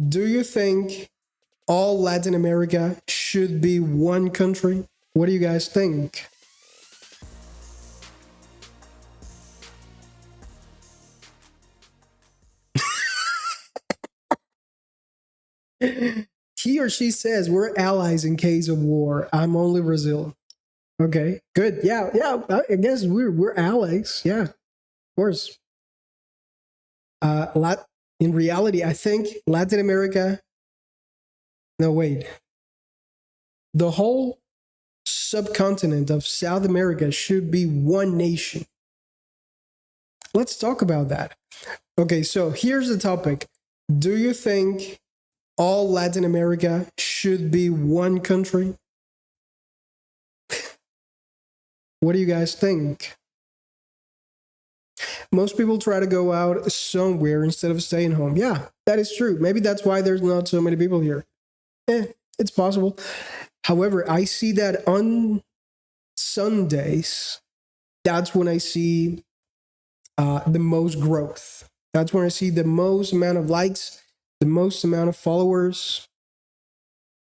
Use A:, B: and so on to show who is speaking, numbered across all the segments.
A: Do you think all Latin America should be one country? What do you guys think? He or she says we're allies in case of war. I'm only Brazil. Okay, good. Yeah, yeah. I guess we're allies. Yeah, of course. Lat in reality, I think Latin America. No, wait. The whole subcontinent of South America should be one nation. Let's talk about that. Okay, so here's the topic. Do you think all Latin America should be one country? What do you guys think? Most people try to go out somewhere instead of staying home. Yeah, that is true. Maybe that's why there's not so many people here. It's possible. However, I see that on Sundays, that's when I see the most growth. That's when I see the most amount of likes, the most amount of followers,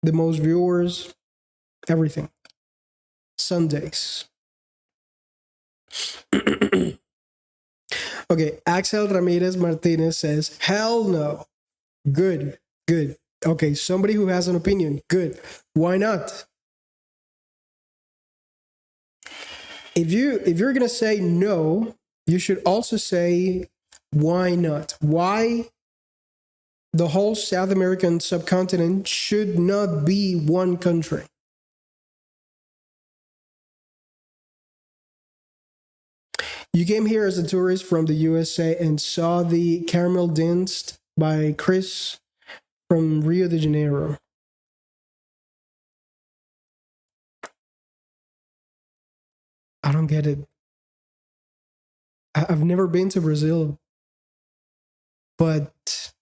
A: the most viewers, everything. Sundays. Okay, Axel Ramirez Martinez says, hell no. Good, good. Okay, somebody who has an opinion. Good. Why not? If you're gonna say no, you should also say why not. Why the whole South American subcontinent should not be one country. You came here as a tourist from the USA and saw the Caramel Dance by Chris from Rio de Janeiro. I don't get it. I've never been to Brazil, but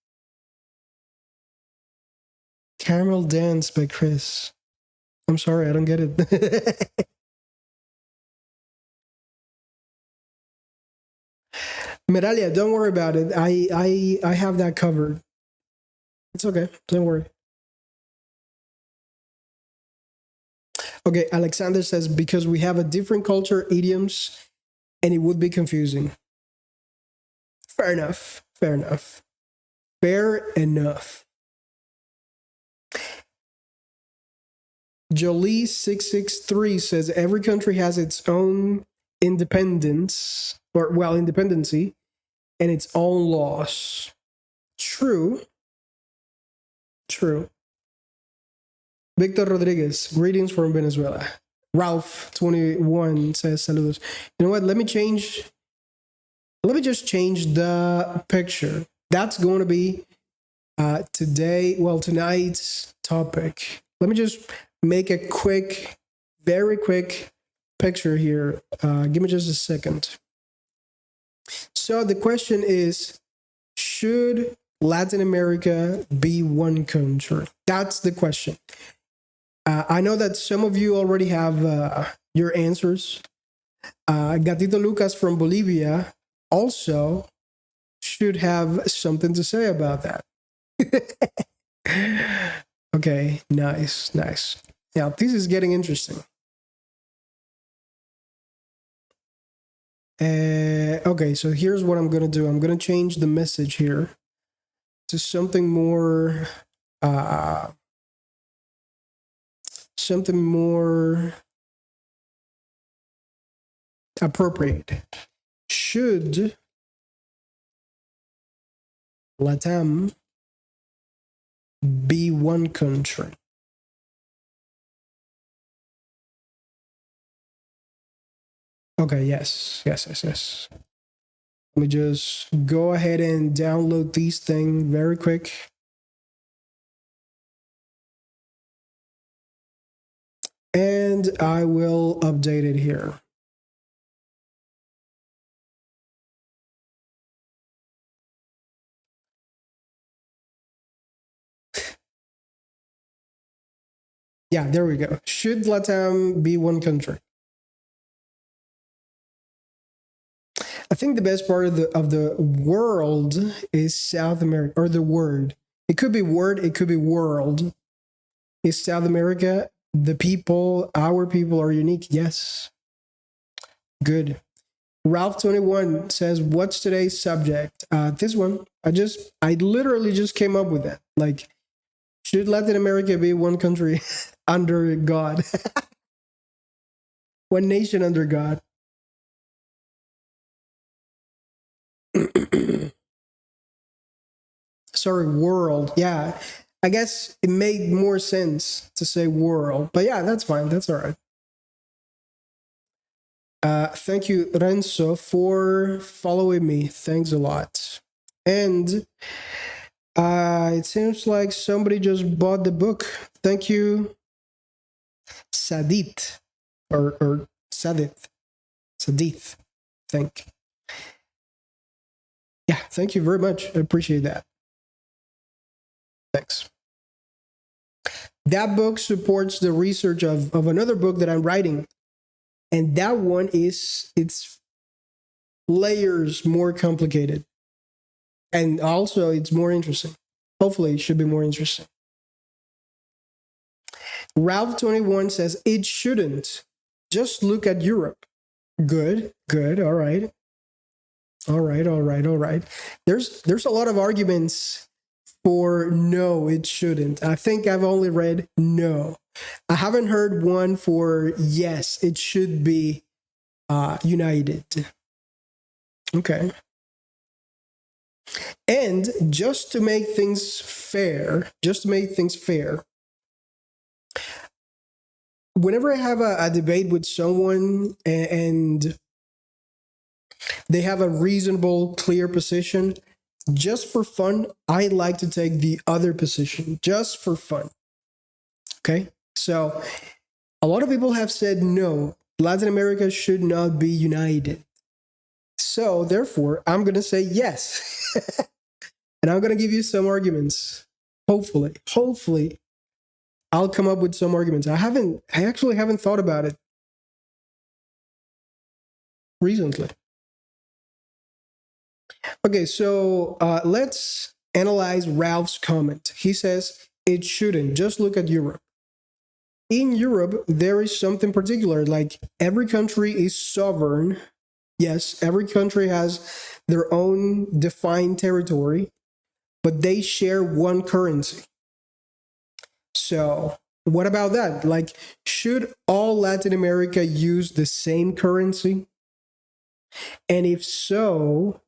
A: Caramel Dance by Chris. I'm sorry, I don't get it. Meralia, don't worry about it. I have that covered. It's okay. Don't worry. Okay, Alexander says because we have a different culture, idioms, and it would be confusing. Fair enough. Fair enough. Fair enough. Jolie663 says every country has its own independence, or well, independency, and its own laws. True. True. Victor Rodriguez, greetings from Venezuela. Ralph21 says saludos. You know what? Let me just change the picture. That's going to be tonight's topic. Let me just make a very quick picture here. Give me just a second. So the question is, should Latin America be one country? That's the question. I know that some of you already have your answers. Gatito Lucas from Bolivia also should have something to say about that. Okay, nice. Now, this is getting interesting. Okay, so here's what I'm going to do. I'm going to change the message here to something more appropriate. Should Latam be one country? Okay, yes. Let me just go ahead and download these things very quick. And I will update it here. Yeah, there we go. Should Latam be one country? I think the best part of the world is South America, or the world It could be word, it could be world. Is South America the people, our people are unique? Yes. Good. Ralph21 says, what's today's subject? This one. I literally just came up with that. Like, should Latin America be one country under God? One nation under God? Sorry, world. Yeah. I guess it made more sense to say world. But yeah, that's fine. That's all right. Thank you, Renzo, for following me. Thanks a lot. And it seems like somebody just bought the book. Thank you, Sadit, or Sadith. Sadith. Thank. Yeah, thank you very much. I appreciate that. Thanks. That book supports the research of another book that I'm writing. And that one it's layers more complicated. And also it's more interesting. Hopefully it should be more interesting. Ralph21 says it shouldn't. Just look at Europe. Good, good, all right. All right. There's a lot of arguments for no, it shouldn't. I think I've only read no. I haven't heard one for yes, it should be united. Okay. And just to make things fair, whenever I have a debate with someone and they have a reasonable, clear position, just for fun, I like to take the other position, just for fun. Okay? So a lot of people have said no, Latin America should not be united. So therefore, I'm going to say yes. And I'm going to give you some arguments. Hopefully, I'll come up with some arguments. I actually haven't thought about it recently. Okay, so let's analyze Ralph's comment. He says, it shouldn't. Just look at Europe. In Europe, there is something particular, like every country is sovereign. Yes, every country has their own defined territory, but they share one currency. So what about that? Like, should all Latin America use the same currency? And if so,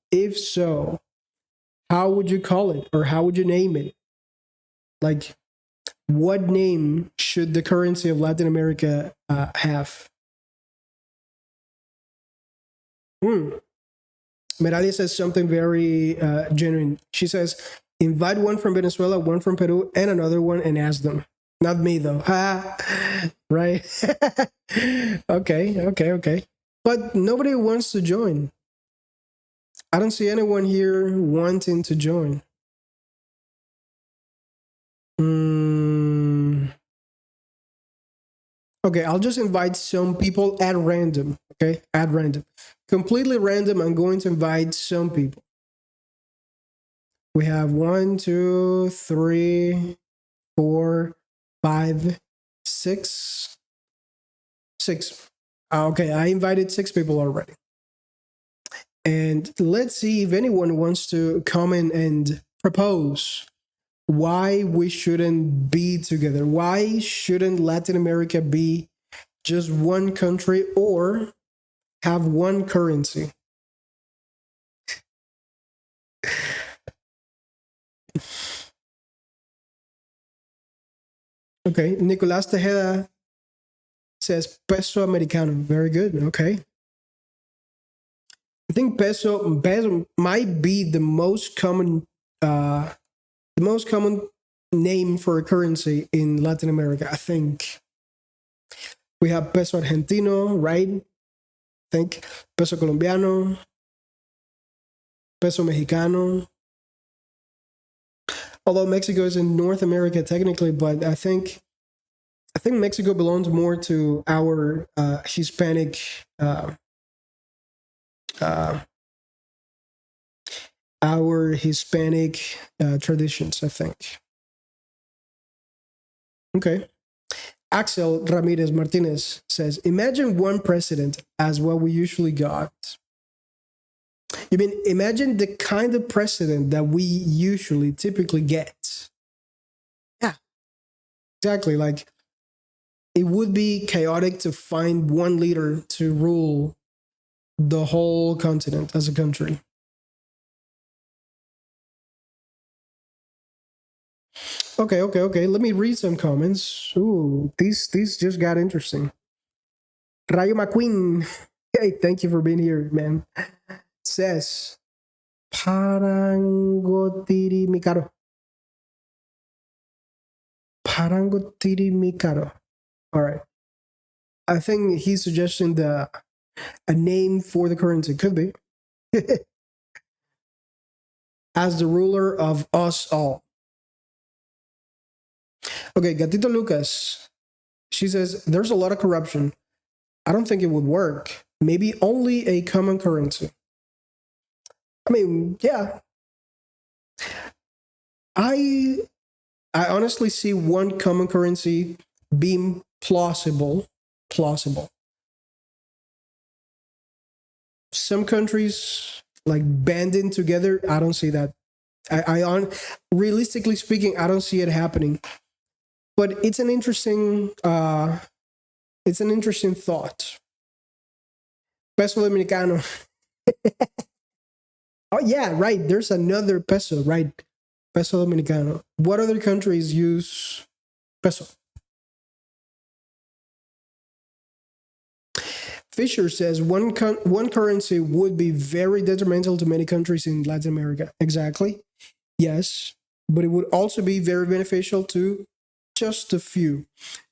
A: how would you call it or how would you name it? Like, what name should the currency of Latin America have? Meralia says something very genuine. She says, invite one from Venezuela, one from Peru, and another one and ask them. Not me, though. Right? Okay. But nobody wants to join. I don't see anyone here wanting to join. Okay, I'll just invite some people at random. Okay, at random. Completely random, I'm going to invite some people. We have 1, 2, 3, 4, 5, 6. 6. Okay, I invited 6 people already. And let's see if anyone wants to come in and propose why we shouldn't be together. Why shouldn't Latin America be just one country or have one currency? Okay, Nicolás Tejeda says Peso Americano. Very good. Okay. I think peso might be the most common name for a currency in Latin America. I think we have peso argentino, right? I think peso colombiano, peso mexicano. Although Mexico is in North America technically, but I think Mexico belongs more to our Hispanic our Hispanic traditions, I think. Okay. Axel Ramirez Martinez says, imagine one president as what we usually got. You mean imagine the kind of president that we usually typically get? Yeah, exactly. Like it would be chaotic to find one leader to rule the whole continent as a country. Okay. Let me read some comments. Ooh, these just got interesting. Rayo McQueen. Hey, thank you for being here, man. Says Parangotiri Mikado. Parangotiri Mikado. All right. I think he's suggesting a name for the currency. Could be. As the ruler of us all. Okay, Gatito Lucas. She says there's a lot of corruption. I don't think it would work. Maybe only a common currency. I mean, yeah. I I honestly see one common currency being plausible. Plausible. Some countries like banding together, I don't see that. I on realistically speaking, I don't see it happening. But it's an interesting thought. Peso Americano. Oh yeah, right. There's another peso, right? Peso Americano. What other countries use peso? Fisher says one currency would be very detrimental to many countries in Latin America. Exactly. Yes, but it would also be very beneficial to just a few.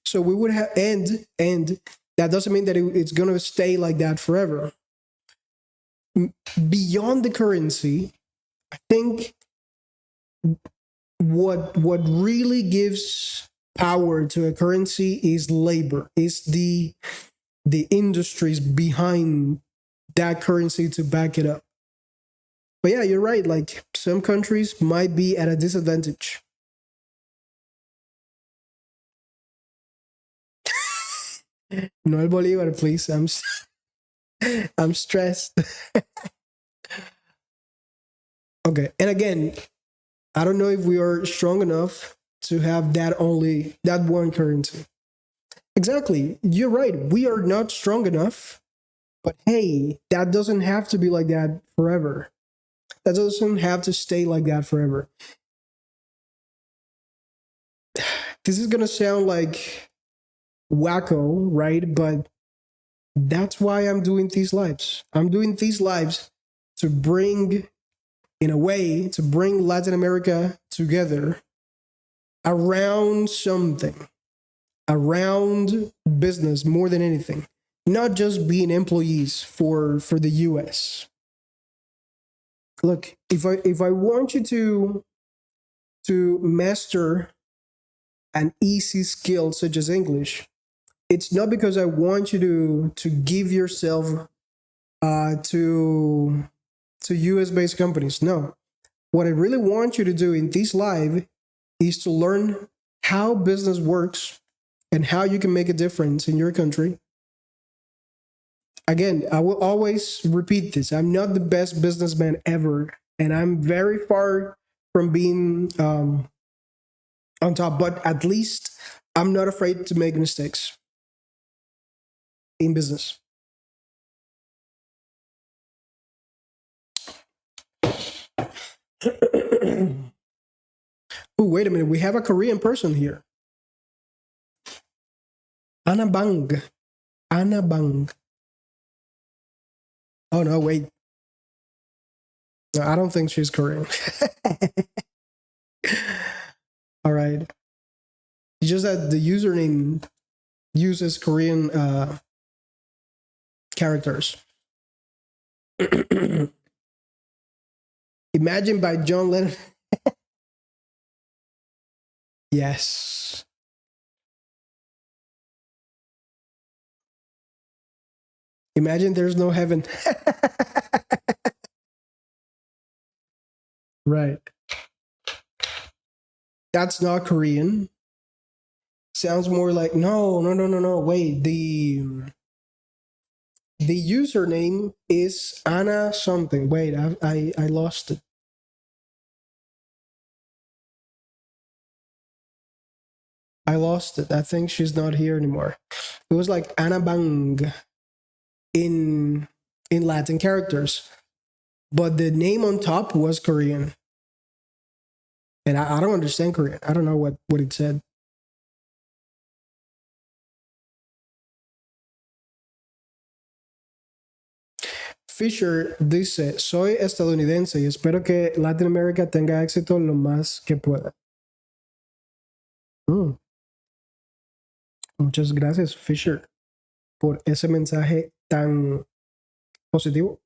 A: So we would have and that doesn't mean that it's going to stay like that forever. Beyond the currency, I think what really gives power to a currency is labor, is the industries behind that currency to back it up. But yeah, you're right. Like some countries might be at a disadvantage. No el Bolivar, please. I'm stressed. Okay, and again, I don't know if we are strong enough to have that one currency. Exactly, you're right. We are not strong enough. But hey, that doesn't have to be like that forever. That doesn't have to stay like that forever. This is gonna sound like wacko, right? But that's why I'm doing these lives. I'm doing these lives to bring, in a way, to bring Latin America together around something, around business more than anything, not just being employees for the US. Look, if I want you to master an easy skill such as English, it's not because I want you to give yourself to US based companies. No, what I really want you to do in this live is to learn how business works and how you can make a difference in your country. Again, I will always repeat this. I'm not the best businessman ever, and I'm very far from being on top, but at least I'm not afraid to make mistakes in business. Oh, wait a minute. We have a Korean person here. Anna Bang. Anna Bang. Oh, no, wait. No, I don't think she's Korean. All right. It's just that the username uses Korean characters. Imagine by John Lennon. Yes. Imagine there's no heaven. Right. That's not Korean. Sounds more like no, no, no, no, no. Wait, the username is Anna something. Wait, I lost it. I lost it. I think she's not here anymore. It was like Anna Bang in Latin characters, but the name on top was Korean, and I don't understand Korean. I don't know what it said. Fisher dice, soy estadounidense y espero que Latinoamérica tenga éxito lo más que pueda. Mm, muchas gracias, Fisher, por ese mensaje tan positivo.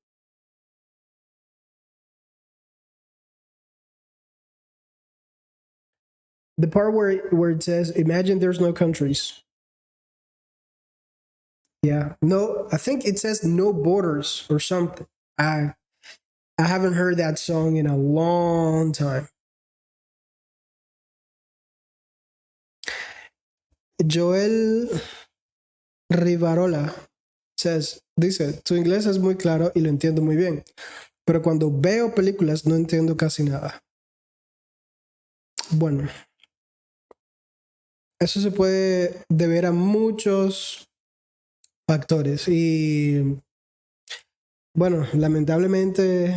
A: The part where it says, imagine there's no countries. Yeah, no, I think it says no borders or something. I haven't heard that song in a long time. Joel Rivarola dice, tu inglés es muy claro y lo entiendo muy bien, pero cuando veo películas no entiendo casi nada. Bueno, eso se puede deber a muchos factores y bueno, lamentablemente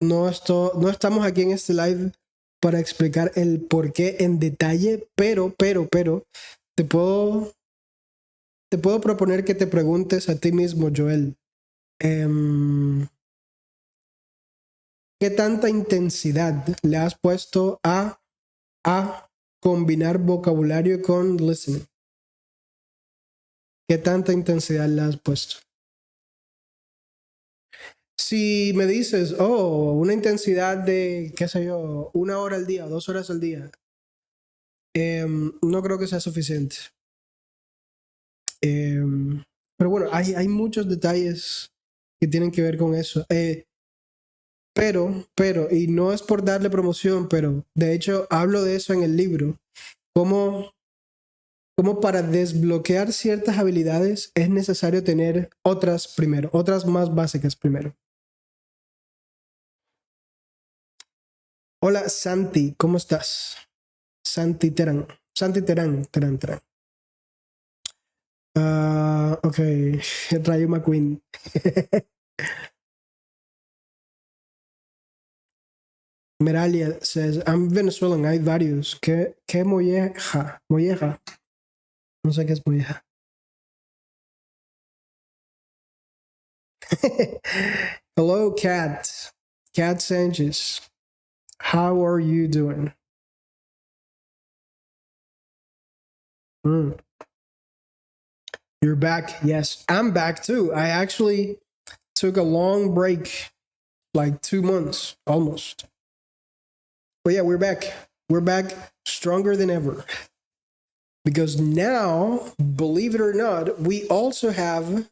A: no estamos aquí en este live para explicar el por qué en detalle, pero, te puedo, te puedo proponer que te preguntes a ti mismo, Joel, ¿qué tanta intensidad le has puesto a combinar vocabulario con listening? ¿Qué tanta intensidad le has puesto? Si me dices, oh, una intensidad de, qué sé yo, 1 hora al día, 2 horas al día, no creo que sea suficiente. Pero bueno, hay muchos detalles que tienen que ver con eso. Y no es por darle promoción, pero de hecho hablo de eso en el libro, cómo, cómo para desbloquear ciertas habilidades es necesario tener otras primero, otras más básicas primero. Hola Santi, ¿cómo estás? Santi Terán. Ok, Rayo McQueen. Meralia says, I'm Venezuelan, hay varios. ¿Qué molleja? Molleja. No sé qué es molleja. Hello, Kat. Kat Sanchez. How are you doing? Mm. You're back. Yes, I'm back too. I actually took a long break, like 2 months almost. But yeah, we're back. We're back stronger than ever. Because now, believe it or not, we also have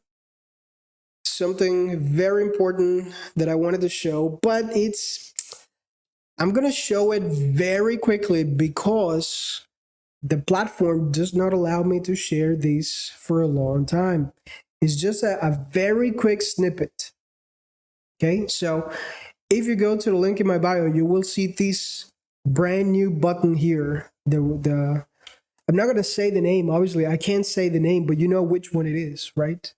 A: something very important that I wanted to show, but I'm going to show it very quickly because the platform does not allow me to share these for a long time. It's just a very quick snippet. Okay, so if you go to the link in my bio, you will see this brand new button here. I'm not going to say the name. Obviously, I can't say the name, but you know which one it is, right?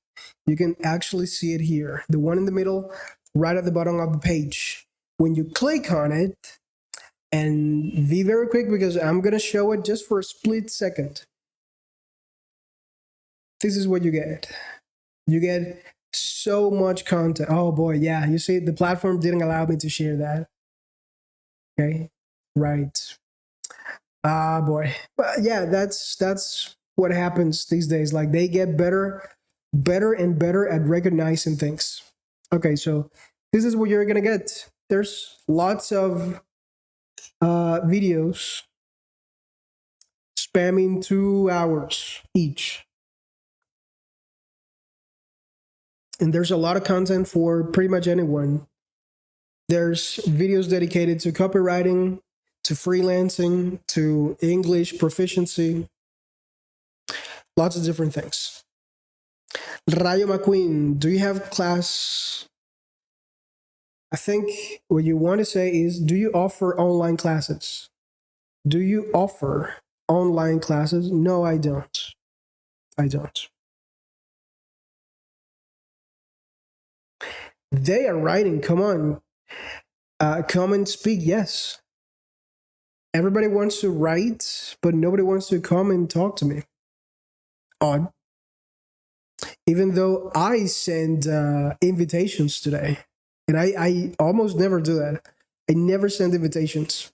A: You can actually see it here. The one in the middle, right at the bottom of the page. When you click on it, and be very quick because I'm going to show it just for a split second. This is what you get. You get so much content. Oh boy, yeah. You see, the platform didn't allow me to share that. Okay, right. Ah, boy. But yeah, that's what happens these days. Like they get better and better at recognizing things. Okay, so this is what you're gonna get. There's lots of videos spamming 2 hours each. And there's a lot of content for pretty much anyone. There's videos dedicated to copywriting, to freelancing, to English proficiency, lots of different things. Rayo McQueen, do you have class? I think what you want to say is, do you offer online classes? Do you offer online classes? No, I don't. I don't. They are writing. Come on. Come and speak. Yes. Everybody wants to write, but nobody wants to come and talk to me. Odd. Even though I send invitations today, and I almost never do that. I never send invitations.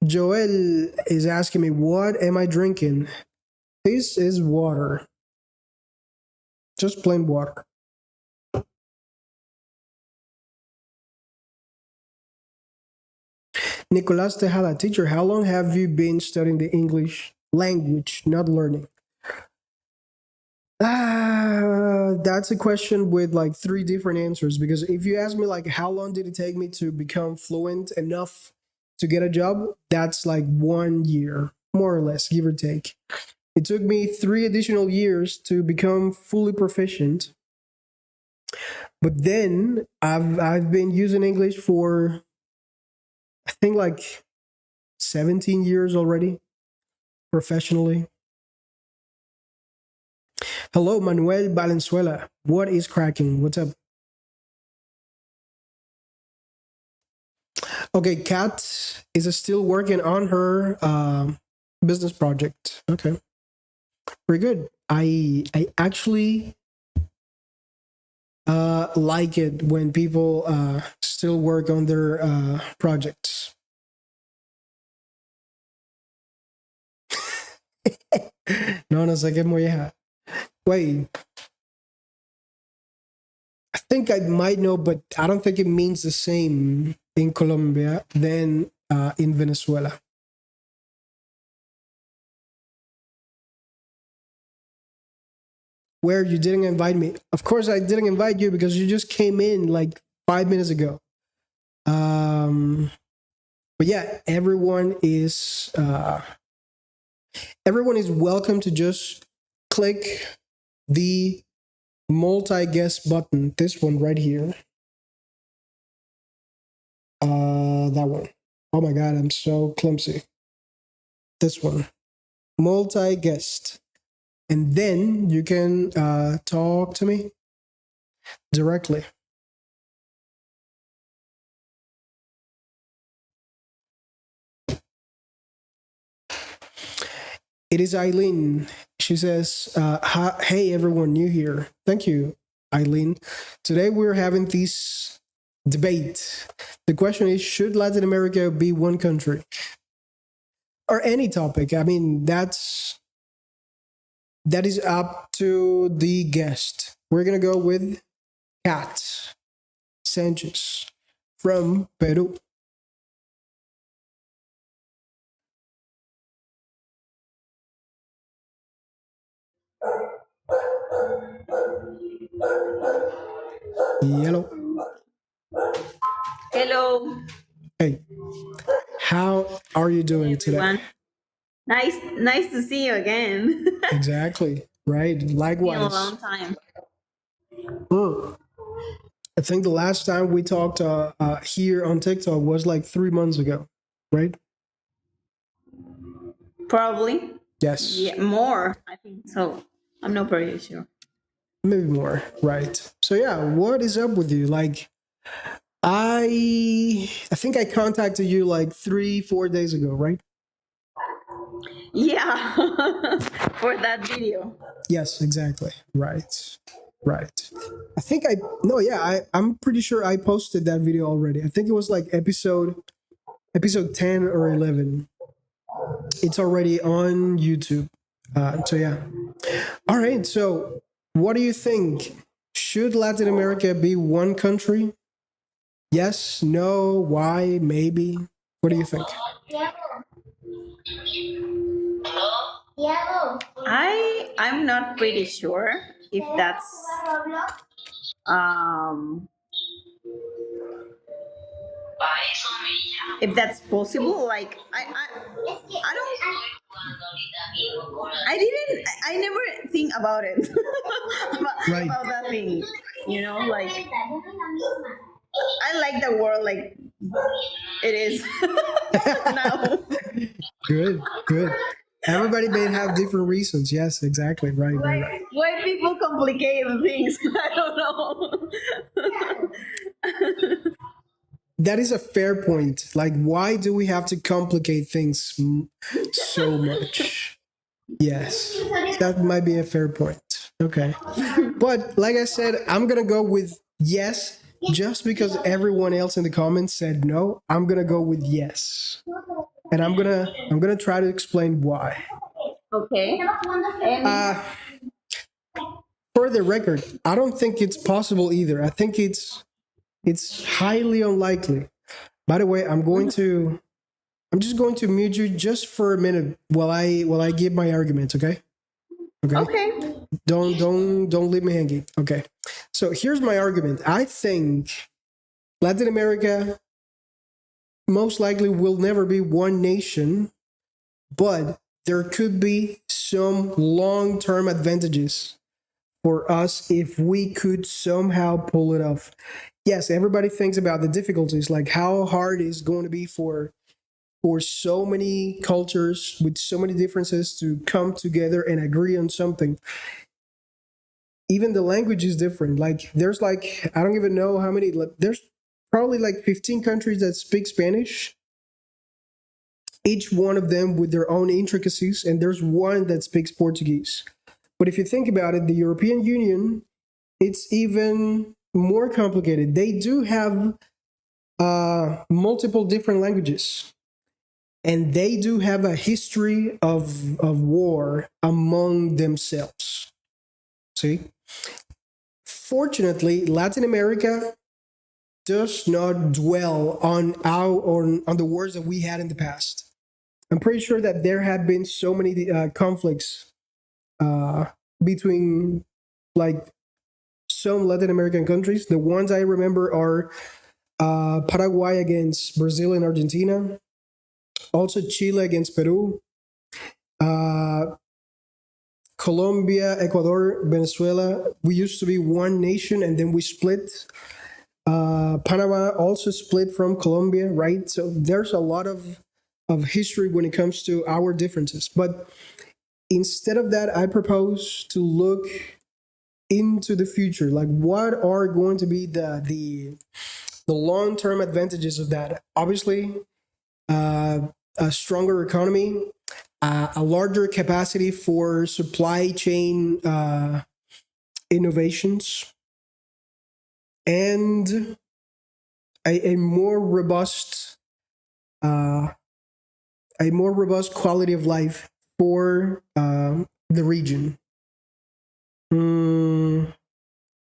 A: Joel is asking me, what am I drinking? This is water. Just plain water. Nicolas Tejada, teacher, how long have you been studying the English language, not learning? That's a question with like three different answers, because if you ask me like how long did it take me to become fluent enough to get a job, that's like 1 year, more or less, give or take. It took me 3 additional years to become fully proficient. But then I've been using English for I think like 17 years already professionally. Hello, Manuel Valenzuela. What is cracking? What's up? Okay, Kat is still working on her business project. Okay, very good. I actually like it when people still work on their projects. No, no sé qué molleja. Wait, I think I might know, but I don't think it means the same in Colombia than in Venezuela. Where you didn't invite me. Of course, I didn't invite you because you just came in like 5 minutes ago. But yeah, everyone is welcome to just click the multi-guest button. This one right here. That one. Oh my god, I'm so clumsy. This one. Multi-guest. And then you can talk to me directly. It is Eileen. She says, hey, everyone new here. Thank you, Eileen. Today we're having this debate. The question is, should Latin America be one country? Or any topic. I mean, that is up to the guest. We're going to go with Kat Sanchez from Peru. Hello.
B: Hello,
A: Hey, how are you doing today?
B: everyone. Nice to see you again.
A: Exactly. Right.
B: Been a
A: Likewise.
B: long time.
A: Hmm. I think the last time we talked here on TikTok was like 3 months ago, right?
B: Probably.
A: Yes,
B: Yeah, more. I think so. I'm not pretty sure.
A: maybe more, right? So yeah, what is up with you? Like, I think I contacted you like 3, 4 days ago, right?
B: Yeah, for that video.
A: Yes, exactly. Right, right. I think I no, yeah, I'm pretty sure I posted that video already. I think it was like episode 10 or 11. It's already on YouTube. So yeah. All right. So what do you think? Should Latin America be one country? Yes, no, why, maybe? What do you think?
B: I'm not pretty sure if that's if that's possible. Like I don't. I never think about it
A: Right.
B: about that thing. Like I like the world like it is now.
A: Good, good. Everybody may have different reasons. Yes, exactly. Right, right, right.
B: Why people complicate the things? I don't know.
A: That is a fair point. Like, why do we have to complicate things so much? Yes, that might be a fair point. Okay. But like I said, I'm going to go with yes, just because everyone else in the comments said no. I'm going to go with yes. And I'm going to try to explain why.
B: Okay. And
A: Uh for the record, I don't think it's possible either. I think it's highly unlikely. By the way, I'm just going to mute you just for a minute while I give my arguments, okay? Okay?
B: okay.
A: Don't leave me hanging. Okay. So here's my argument. I think Latin America most likely will never be one nation, but there could be some long-term advantages for us if we could somehow pull it off. Yes, everybody thinks about the difficulties, like how hard it's going to be for so many cultures with so many differences to come together and agree on something. Even the language is different. Like there's like I don't even know how many. There's probably like 15 countries that speak Spanish. Each one of them with their own intricacies, and there's one that speaks Portuguese. But if you think about it, the European Union, it's even more complicated. They do have multiple different languages, and they do have a history of war among themselves. See? Fortunately, Latin America does not dwell on the wars that we had in the past. I'm pretty sure that there have been so many conflicts uh, between like some Latin American countries. The ones I remember are Paraguay against Brazil and Argentina, also Chile against Peru, uh, Colombia, Ecuador, Venezuela. We used to be one nation and then we split. Panama also split from Colombia, right? So there's a lot of history when it comes to our differences. But instead of that, I propose to look into the future. Like, what are going to be the long term advantages of that? Obviously, uh, a stronger economy, a larger capacity for supply chain innovations, and a more robust uh, a more robust quality of life for the region. Mm,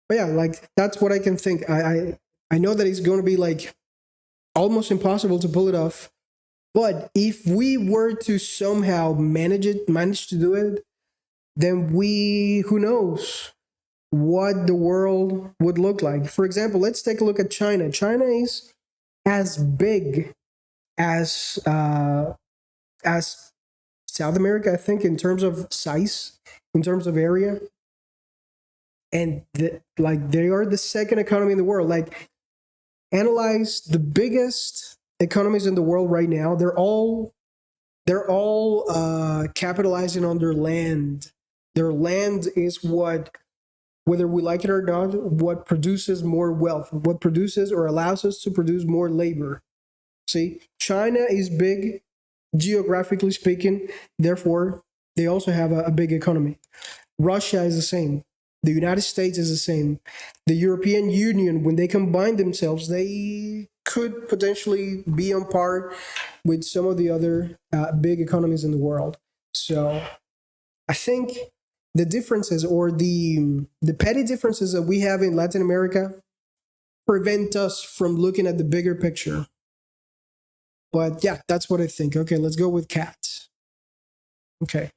A: but yeah, like that's what I can think. I know that it's going to be like almost impossible to pull it off, but if we were to somehow manage to do it, then who knows what the world would look like. For example, let's take a look at China. China is as big as as South America, I think, in terms of size, in terms of area, and like they are the second economy in the world. Like analyze the biggest economies in the world right now. They're all capitalizing on their land. Their land is what, whether we like it or not, what produces more wealth, what produces or allows us to produce more labor. See, China is big geographically speaking, therefore, they also have a big economy. Russia is the same. The United States is the same. The European Union, when they combine themselves, they could potentially be on par with some of the other big economies in the world. So I think the differences or the petty differences that we have in Latin America prevent us from looking at the bigger picture. But yeah, that's what I think. Okay, let's go with cats. Okay.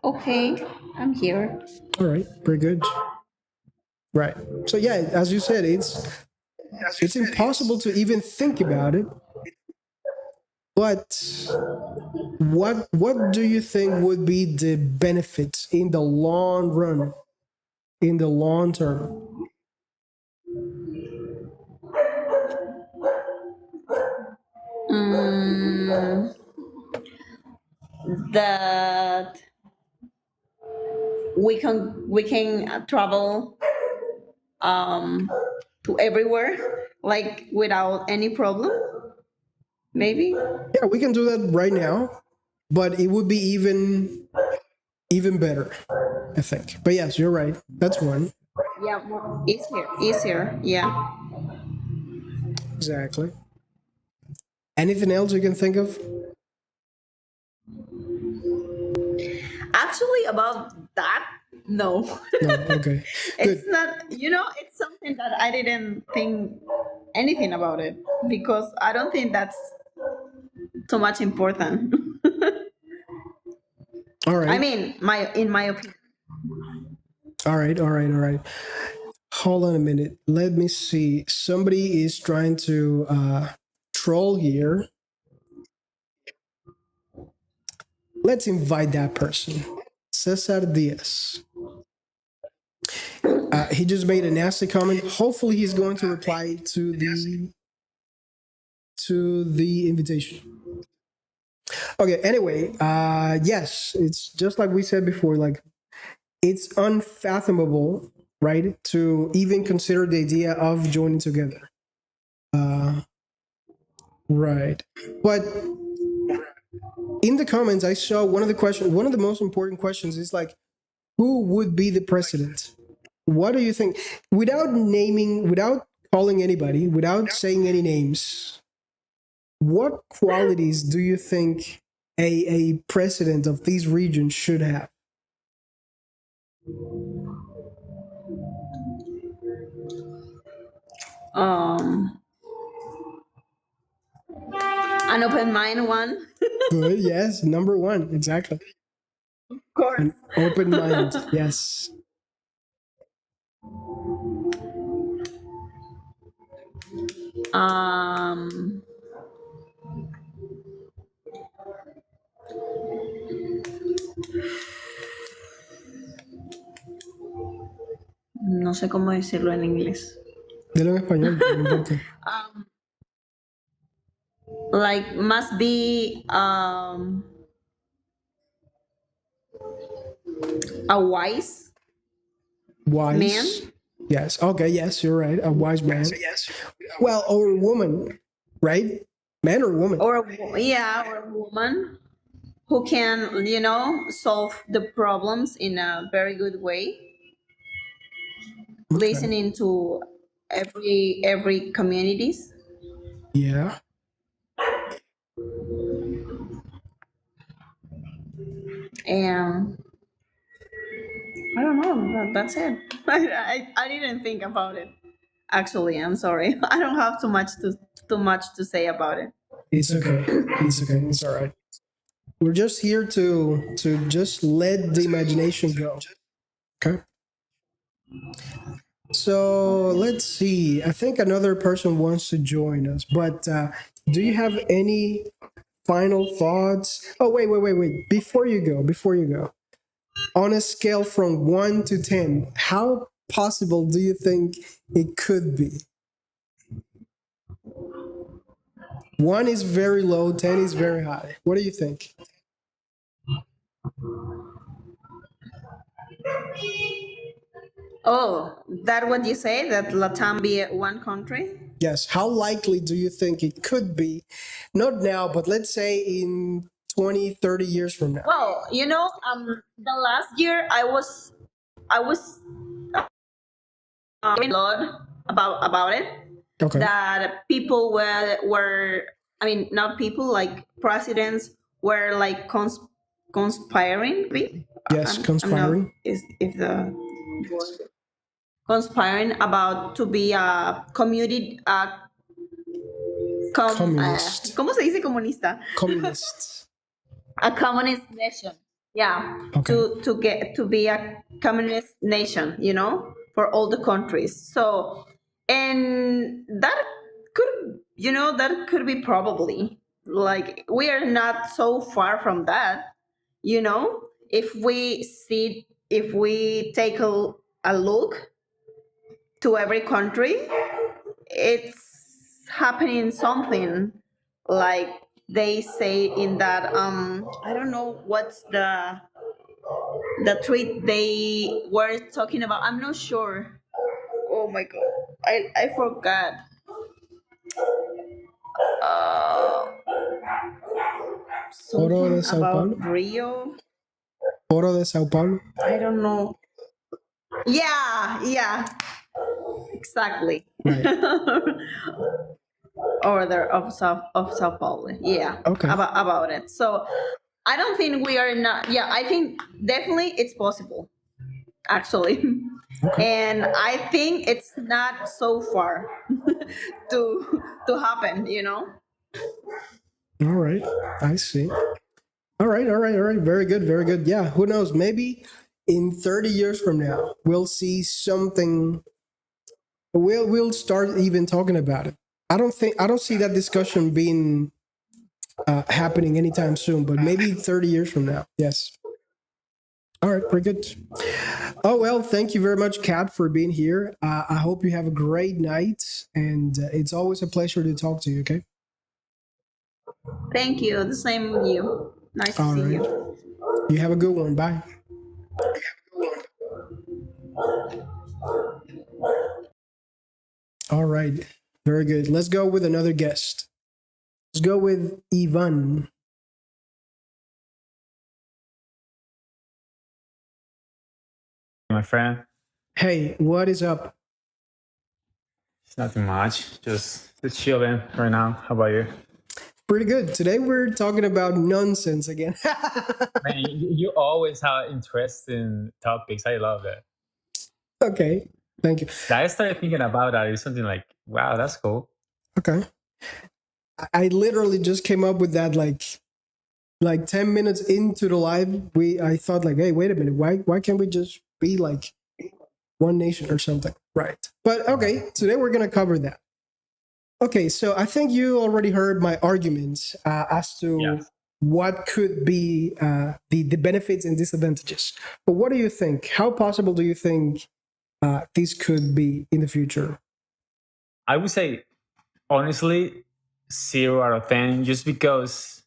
B: Okay, I'm here.
A: All right. Very good. Right. So yeah, as you said, it's impossible to even think about it. But what do you think would be the benefits in the long run, in the long term?
B: Mm, that we can travel um, to everywhere like without any problem. Maybe.
A: Yeah, we can do that right now, but it would be even better, I think. But yes, you're right. That's one.
B: Yeah, more easier. Yeah.
A: Exactly. Anything else you can think of?
B: Actually, about that, no.
A: No. Okay.
B: It's
A: Good.
B: not. It's something that I didn't think anything about it because I don't think that's too much important.
A: All
B: I
A: right.
B: mean, in my opinion.
A: All right. All right. All right. Hold on a minute. Let me see. Somebody is trying to troll here. Let's invite that person. Cesar Diaz. He just made a nasty comment. Hopefully, he's going to reply to the invitation. Okay. Anyway, yes, it's just like we said before. Like it's unfathomable, right, to even consider the idea of joining together. Uh, right. But in the comments, I saw one of the questions. One of the most important questions is like, who would be the president? What do you think? Without naming, without calling anybody, without saying any names, what qualities do you think a president of these regions should have?
B: Um, an open mind one,
A: Good, yes, number one, exactly.
B: of course.
A: An open mind, yes.
B: Um, no sé cómo decirlo en inglés.
A: Dilo en español, no importa.
B: Like must be a wise
A: Wise,
B: man
A: yes. Okay, yes, you're right. A wise man. Well, or a woman, right? Man or woman?
B: or a woman who can solve the problems in a very good way,
A: Okay.
B: listening to every communities.
A: Yeah.
B: And I don't know. That's it. I didn't think about it. Actually, I'm sorry. I don't have too much to say about it.
A: It's okay. It's okay. It's all right. We're just here to just let the imagination go. Okay. So let's see. I think another person wants to join us, but do you have any final thoughts? Oh, wait. Before you go, on a scale from 1 to 10, how possible do you think it could be? 1 is very low, 10 is very high. What do you think?
B: Oh, that what you say that Latam be one country?
A: Yes. How likely do you think it could be? Not now, but let's say in 20, 30 years from now.
B: Well, the last year I was a lot about it.
A: Okay.
B: That people were I mean not people like presidents were like conspiring.
A: Yes,
B: I'm not
A: conspiring.
B: is if the word conspiring about to be a community
A: Communist.
B: ¿cómo se dice comunista?
A: Communists.
B: A communist nation. Yeah,
A: Okay.
B: to be a communist nation, for all the countries. So, and that could, that could be probably, like, we are not so far from that, if we take a look to every country, it's happening something, like they say in that, I don't know what's the tweet they were talking about. I'm not sure. Oh my god, I forgot.
A: Oro de
B: Something
A: Sao
B: about
A: Paulo.
B: Rio.
A: Oro de Sao Paulo.
B: I don't know. Yeah, yeah, exactly.
A: Right.
B: Order of Sao Paulo. Yeah,
A: Okay.
B: about it. So I don't think we are not. Yeah, I think definitely it's possible, actually,
A: Okay.
B: and I think it's not so far to happen.
A: All right. I see. All right. All right. All right. Very good. Very good. Yeah. Who knows? Maybe in 30 years from now, we'll see something. We'll start even talking about it. I don't see that discussion being happening anytime soon, but maybe 30 years from now. Yes. All right. Pretty good. Oh, well, thank you very much, Kat, for being here. I hope you have a great night, and it's always a pleasure to talk to you. Okay.
B: Thank you. The same with you. Nice to
A: All
B: see
A: right.
B: you.
A: You have a good one. Bye. All right. Very good. Let's go with another guest. Let's go with Ivan.
C: My friend.
A: Hey, what is up?
C: It's nothing much. Just chilling right now. How about you?
A: Pretty good. Today we're talking about nonsense again.
C: Man, you always have interesting topics. I love that.
A: Okay. Thank you.
C: I started thinking about that. It's something like, wow, that's cool.
A: Okay. I literally just came up with that like 10 minutes into the live. I thought like, hey, wait a minute. Why can't we just be like one nation or something? Right. But okay, today we're going to cover that. Okay, so I think you already heard my arguments as to
C: Yes.
A: what could be the benefits and disadvantages. But what do you think? How possible do you think this could be in the future?
C: I would say, honestly, 0 out of 10, just because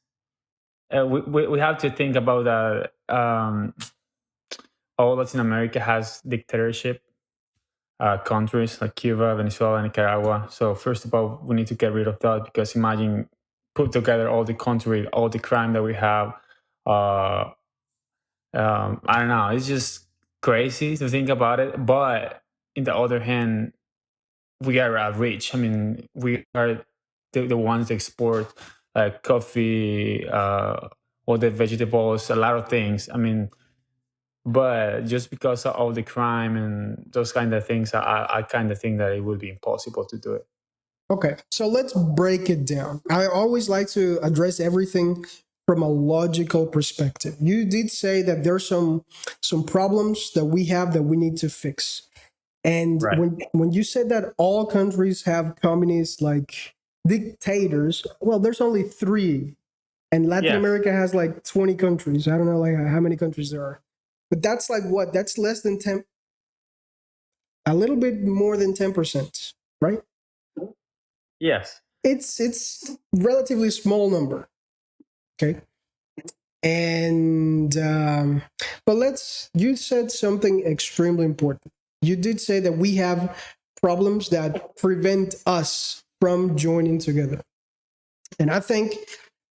C: we have to think about that. All Latin America has dictatorship countries like Cuba, Venezuela, Nicaragua. So first of all, we need to get rid of that, because imagine put together all the country, all the crime that we have. Uh, I don't know. It's just crazy to think about it. But in the other hand, we are rich. I mean, we are the ones that export coffee, all the vegetables, a lot of things. I mean, but just because of all the crime and those kind of things, I kind of think that it would be impossible to do it.
A: Okay, so let's break it down. I always like to address everything from a logical perspective. You did say that there's some problems that we have that we need to fix. And
C: Right.
A: when you said that all countries have communists like dictators, well, there's only three, and Latin
C: Yes.
A: America has like 20 countries. I don't know like how many countries there are, but that's like what? That's less than 10, a little bit more than 10%, right?
C: Yes.
A: It's relatively small number. Okay, and but you said something extremely important. You did say that we have problems that prevent us from joining together, and I think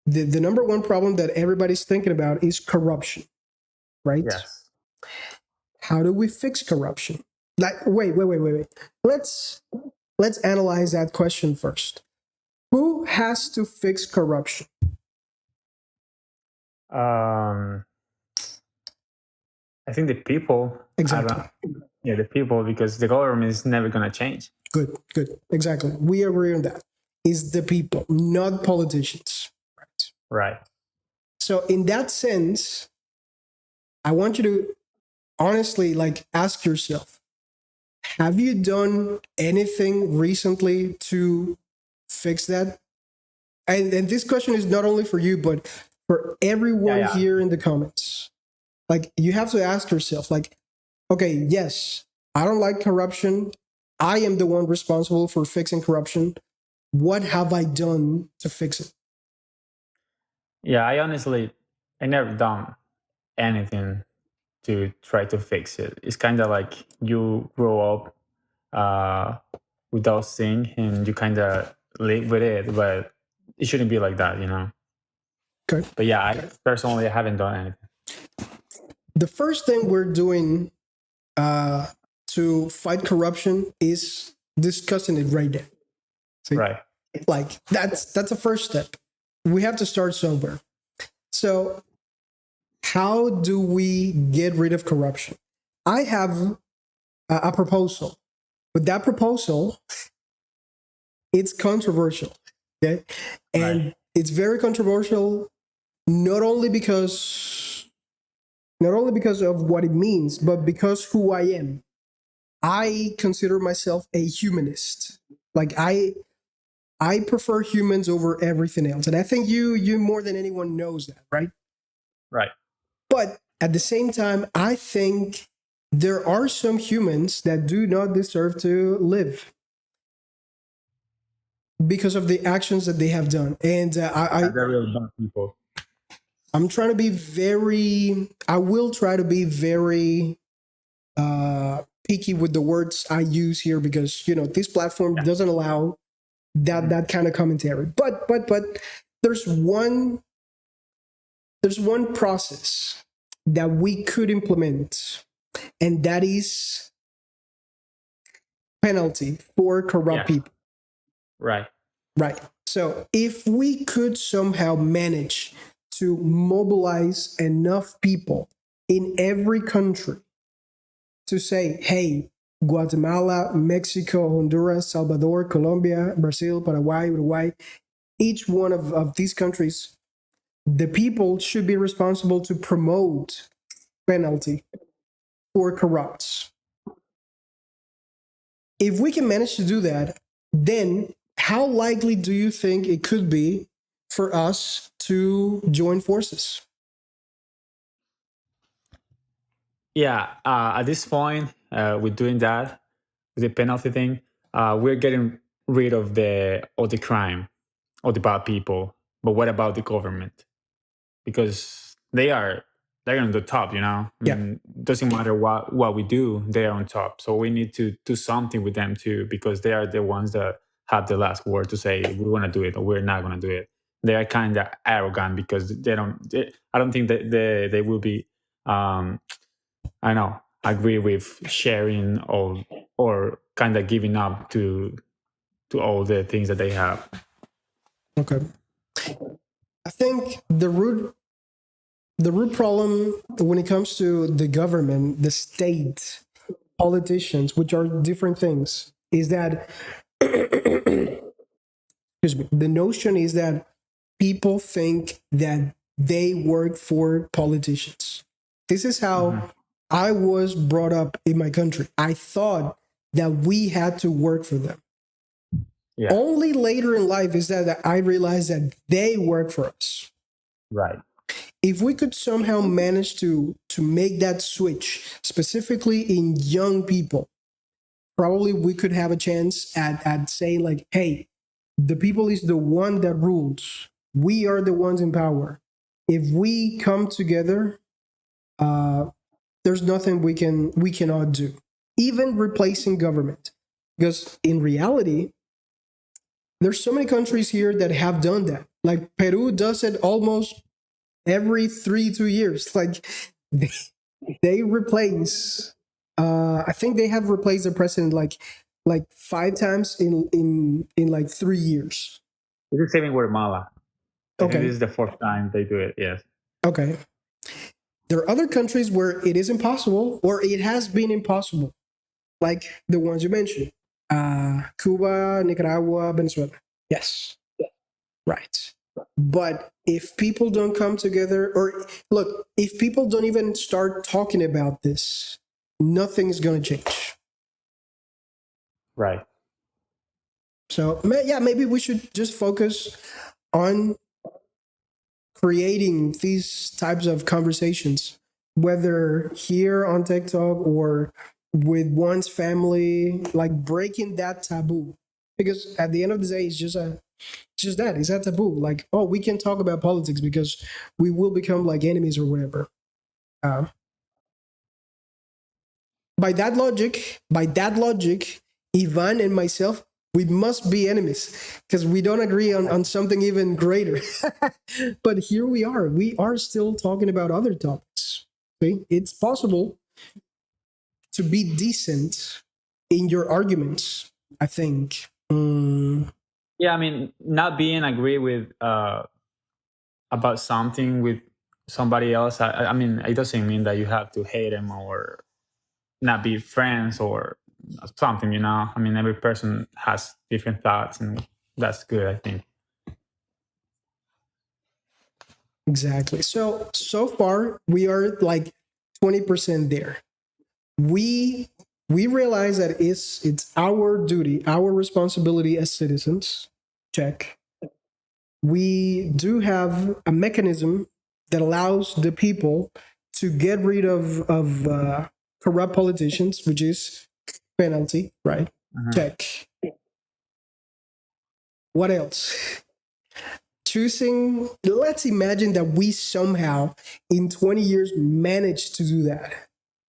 A: the number one problem that everybody's thinking about is corruption, right?
C: Yes.
A: How do we fix corruption? Like, wait. Let's analyze that question first. Who has to fix corruption?
C: Um, I think the people.
A: Exactly.
C: Yeah, the people, because the government is never going to change.
A: Good, good. Exactly. We agree on that. Is the people, not politicians. Right.
C: Right.
A: So in that sense, I want you to honestly like ask yourself, Have you done anything recently to fix that? And this question is not only for you, but for everyone
C: Yeah.
A: here in the comments. Like, you have to ask yourself, like, okay, yes, I don't like corruption. I am the one responsible for fixing corruption. What have I done to fix it?
C: Yeah, I never done anything to try to fix it. It's kind of like you grow up without seeing and you kind of live with it, but it shouldn't be like that, you know?
A: Okay.
C: But yeah, I personally haven't done anything.
A: The first thing we're doing to fight corruption is discussing it right now. See?
C: Right.
A: Like, that's a first step. We have to start somewhere. So, how do we get rid of corruption? I have a proposal, but that proposal, it's controversial. Okay, and
C: Right.
A: it's very controversial, not only because of what it means, but because who I am. I consider myself a humanist. Like, I prefer humans over everything else, and I think you more than anyone knows that, right?
C: Right.
A: But at the same time, I think there are some humans that do not deserve to live because of the actions that they have done. And
C: They're really bad people.
A: I'm trying to be very, I will try to be very picky with the words I use here, because, this platform doesn't allow that kind of commentary. But there's one process that we could implement, and that is penalty for corrupt people.
C: Right.
A: Right. So if we could somehow manage to mobilize enough people in every country to say, hey, Guatemala, Mexico, Honduras, Salvador, Colombia, Brazil, Paraguay, Uruguay, each one of these countries, the people should be responsible to promote penalty for corrupts. If we can manage to do that, then how likely do you think it could be for us to join forces?
C: Yeah. At this point, with doing that, with the penalty thing, we're getting rid of the crime, of the bad people. But what about the government? Because they're on the top, you know. I
A: Yeah.
C: mean, doesn't matter what we do, they are on top. So we need to do something with them too, because they are the ones that have the last word to say we want to do it or we're not going to do it. They are kind of arrogant because I don't think that they will be. I know agree with sharing or kind of giving up to all the things that they have.
A: Okay. I think the root problem when it comes to the government, the state, politicians, which are different things, is that excuse me, the notion is that people think that they work for politicians. This is how I was brought up in my country. I thought that we had to work for them.
C: Yeah.
A: Only later in life is that I realized that they work for us.
C: Right.
A: If we could somehow manage to make that switch, specifically in young people, probably we could have a chance at saying, like, hey, the people is the one that rules. We are the ones in power. If we come together, there's nothing we cannot do, even replacing government. Because in reality, there's so many countries here that have done that. Like Peru does it almost every 2 years. Like they replace. I think they have replaced the president like 5 times in like 3 years.
C: This is saving Guatemala. I think
A: Okay.
C: this is the fourth time they do it. Yes.
A: Okay. There are other countries where it is impossible, or it has been impossible, like the ones you mentioned, Cuba, Nicaragua, Venezuela. Yes. Right. But if people don't come together, or look, if people don't even start talking about this, nothing's going to change.
C: Right.
A: So yeah, maybe we should just focus on creating these types of conversations, whether here on TikTok or with one's family, like breaking that taboo. Because at the end of the day, it's just that it's a taboo. Like, oh, we can talk about politics because we will become like enemies or whatever. Uh, by that logic, Ivan and myself, we must be enemies because we don't agree on something even greater. But here we are. We are still talking about other topics. Okay? It's possible to be decent in your arguments, I think.
C: Yeah, I mean, not being agree with about something with somebody else. I mean, it doesn't mean that you have to hate them or not be friends or something. You know, I mean, every person has different thoughts, and that's good, I think.
A: Exactly. So far we are like 20% there. We realize that it's our duty, our responsibility as citizens. Check. We do have a mechanism that allows the people to get rid of corrupt politicians, which is penalty, right? Check. What else? Choosing, let's imagine that we somehow in 20 years managed to do that.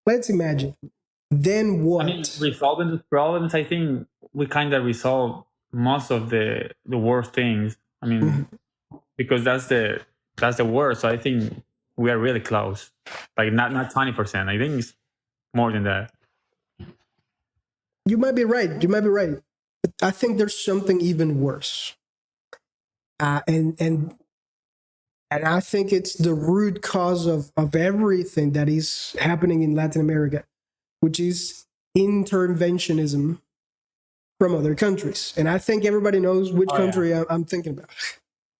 A: Let's imagine. Then
C: I mean,
A: what?
C: resolving the problems, I think we kind of resolve most of the worst things. I mean, because that's the worst. So I think we are really close. Like not 20%. I think it's more than that.
A: You might be right. You might be right. But I think there's something even worse. And I think it's the root cause of everything that is happening in Latin America, which is interventionism from other countries. And I think everybody knows which
C: Oh, yeah.
A: country I'm thinking about.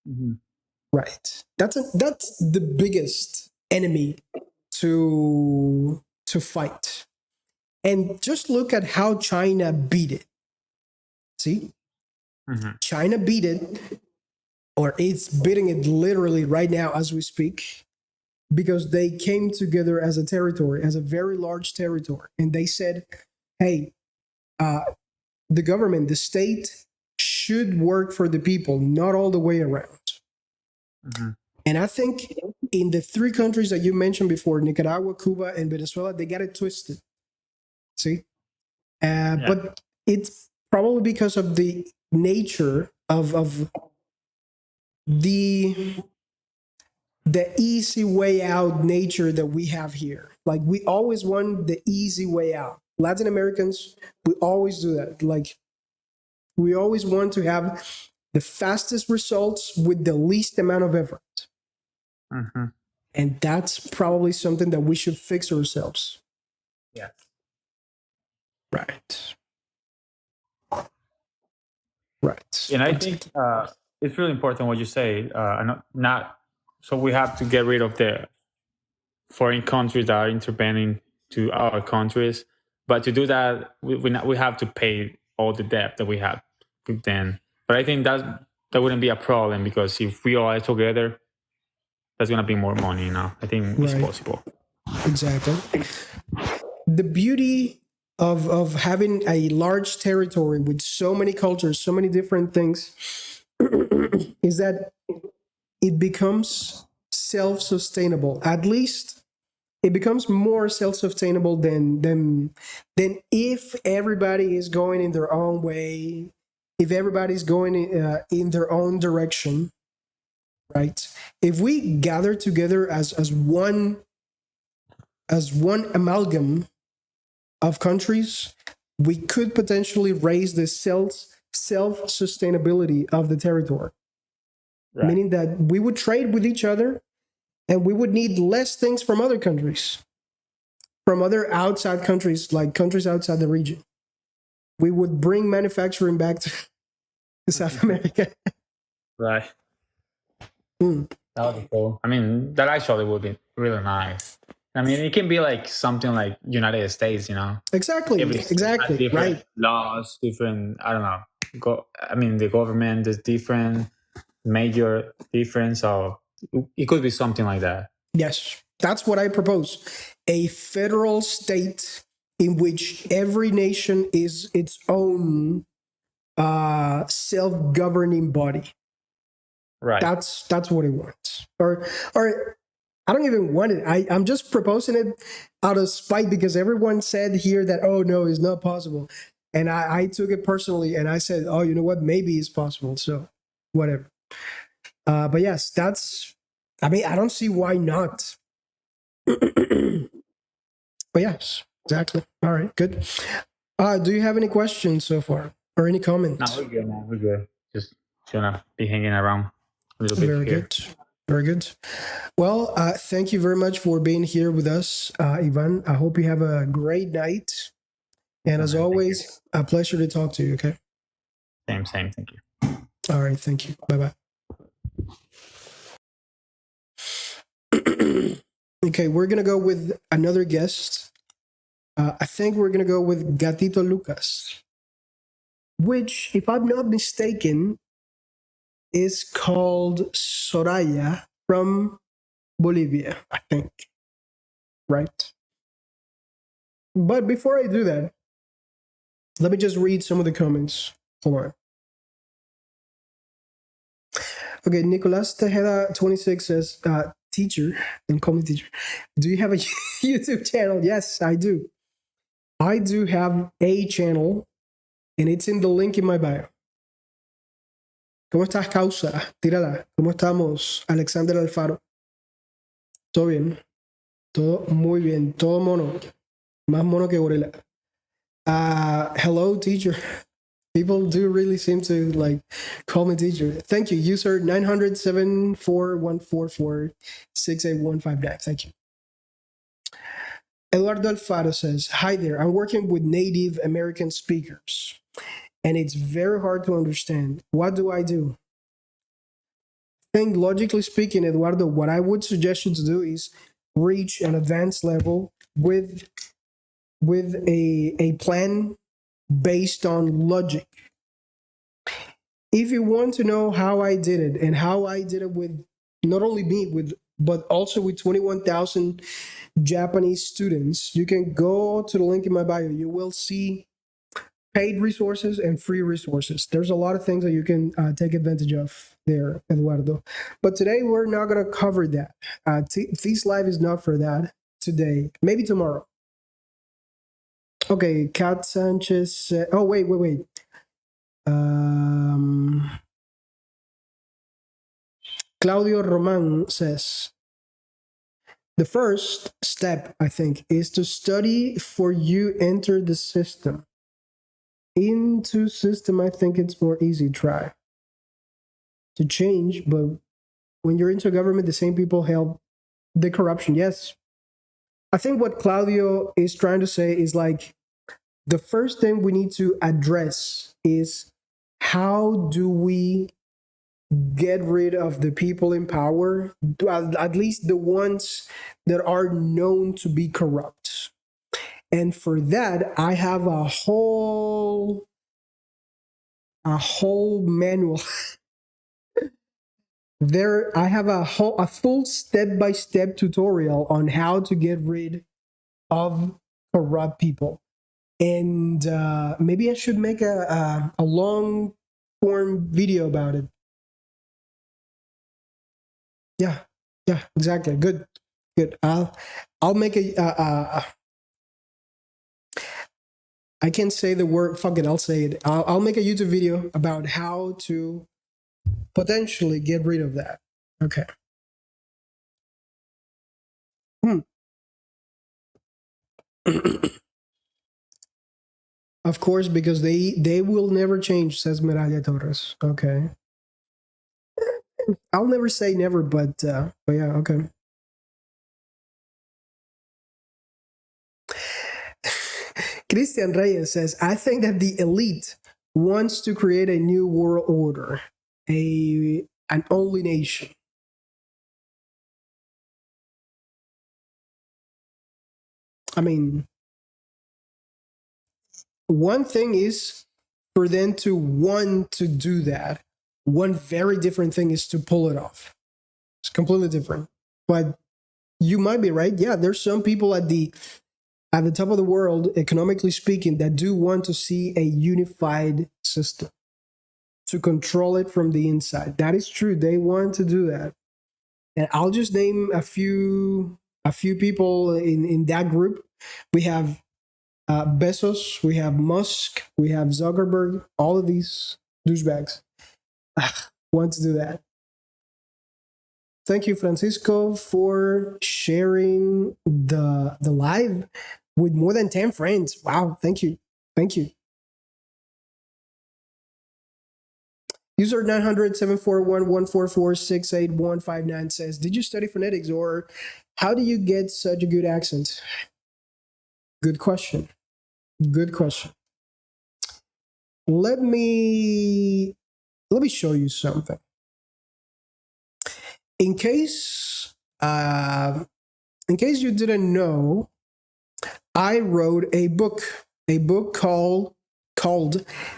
C: Mm-hmm.
A: Right. That's the biggest enemy to fight. And just look at how China beat it. See?
C: Mm-hmm.
A: China beat it, or it's beating it literally right now as we speak, because they came together as a territory, as a very large territory. And they said, hey, the government, the state should work for the people, not all the way around.
C: Mm-hmm.
A: And I think in the three countries that you mentioned before, Nicaragua, Cuba, and Venezuela, they got it twisted. See? But it's probably because of the nature of the easy way out nature that we have here. Like we always want the easy way out. Latin Americans, we always do that. Like we always want to have the fastest results with the least amount of effort.
C: Mm-hmm.
A: And that's probably something that we should fix ourselves.
C: Yeah.
A: Right. Right.
C: And I think it's really important what you say. Not so we have to get rid of the foreign countries that are intervening to our countries, but to do that, we have to pay all the debt that we have with them. But I think that wouldn't be a problem because if we all are together, that's gonna be more money. You know, I think it's
A: Right.
C: possible.
A: Exactly. The beauty of having a large territory with so many cultures, so many different things, is that it becomes self-sustainable. At least it becomes more self-sustainable than if everybody is going in their own way, if everybody's going in their own direction, right? If we gather together as one amalgam of countries, we could potentially raise the self-sustainability of the territory,
C: Right.
A: meaning that we would trade with each other and we would need less things from other countries, from other outside countries, like countries outside the region. We would bring manufacturing back to South America.
C: Right.
A: Mm.
C: That would be cool. I mean, that actually would be really nice. I mean, it can be like something like United States, you know,
A: Exactly,
C: every state has
A: exactly,
C: different
A: right.
C: laws, different, I don't know. I mean, the government is different, major difference. So it could be something like that.
A: Yes, that's what I propose. A federal state in which every nation is its own self-governing body.
C: Right.
A: That's what it wants. Or I don't even want it. I'm just proposing it out of spite because everyone said here that, oh no, it's not possible. And I took it personally and I said, oh, you know what? Maybe it's possible. So whatever. But yes, I mean, I don't see why not. But yes, exactly. All right, good. Do you have any questions so far or any
C: No,
A: comments?
C: we're good, man. We're good. Just gonna be hanging around a little bit
A: Very
C: here.
A: good. Very good. Well, thank you very much for being here with us, Ivan. I hope you have a great night. And
C: Oh,
A: as
C: man, thank you.
A: always, a pleasure to talk to you. Okay.
C: Same. Thank you.
A: All right. Thank you. Bye bye. Okay. We're going to go with another guest. I think we're going to go with Gatito Lucas, which, if I'm not mistaken, is called Soraya from Bolivia, I think. Right. But before I do that, let me just read some of the comments. Hold on. Okay, Nicolas Tejeda 26 says, teacher, and call me teacher. Do you have a YouTube channel? Yes, I do. I do have a channel, and it's in the link in my bio. ¿Cómo estás, Causa? Tírala. ¿Cómo estamos, Alexander Alfaro? ¿Todo bien? Todo muy bien. Todo mono. Más mono que gorila. Hello, teacher. People do really seem to like call me teacher. Thank you. User 90741446815. Thank you. Eduardo Alfaro says, hi there. I'm working with Native American speakers, and it's very hard to understand. What do I do? I think logically speaking, Eduardo, what I would suggest you to do is reach an advanced level with a plan based on logic. If you want to know how I did it and how I did it with not only me but also with 21,000 Japanese students, you can go to the link in my bio. You will see paid resources and free resources. There's a lot of things that you can take advantage of there, Eduardo. But today we're not going to cover that. This live is not for that today. Maybe tomorrow. Okay, Kat Sanchez. Oh, wait. Claudio Roman says, the first step, I think, is to study for you enter the system. Into system, I think it's more easy try to change, but when you're into government, the same people help the corruption. Yes. I think what Claudio is trying to say is like the first thing we need to address is how do we get rid of the people in power, at least the ones that are known to be corrupt. And for that, I have a whole manual. There, I have a full step-by-step tutorial on how to get rid of corrupt people. And maybe I should make a long form video about it. Yeah, exactly. Good. I'll make I can't say the word. Fuck it. I'll say it. I'll make a YouTube video about how to potentially get rid of that. Okay. Of course, because they will never change, says Miraya Torres. Okay. I'll never say never, but yeah, okay. Christian Reyes says, I think that the elite wants to create a new world order, an only nation. I mean, one thing is for them to want to do that. One very different thing is to pull it off. It's completely different. But you might be right. Yeah, there's some people at the top of the world, economically speaking, that do want to see a unified system to control it from the inside. That is true. They want to do that. And I'll just name a few people in that group. We have Bezos, we have Musk, we have Zuckerberg. All of these douchebags want to do that. Thank you, Francisco, for sharing the live with more than 10 friends. Wow, thank you. Thank you. User 900-741-144-68159 says, did you study phonetics or how do you get such a good accent? Good question. Good question. Let me show you something. In case you didn't know, I wrote a book called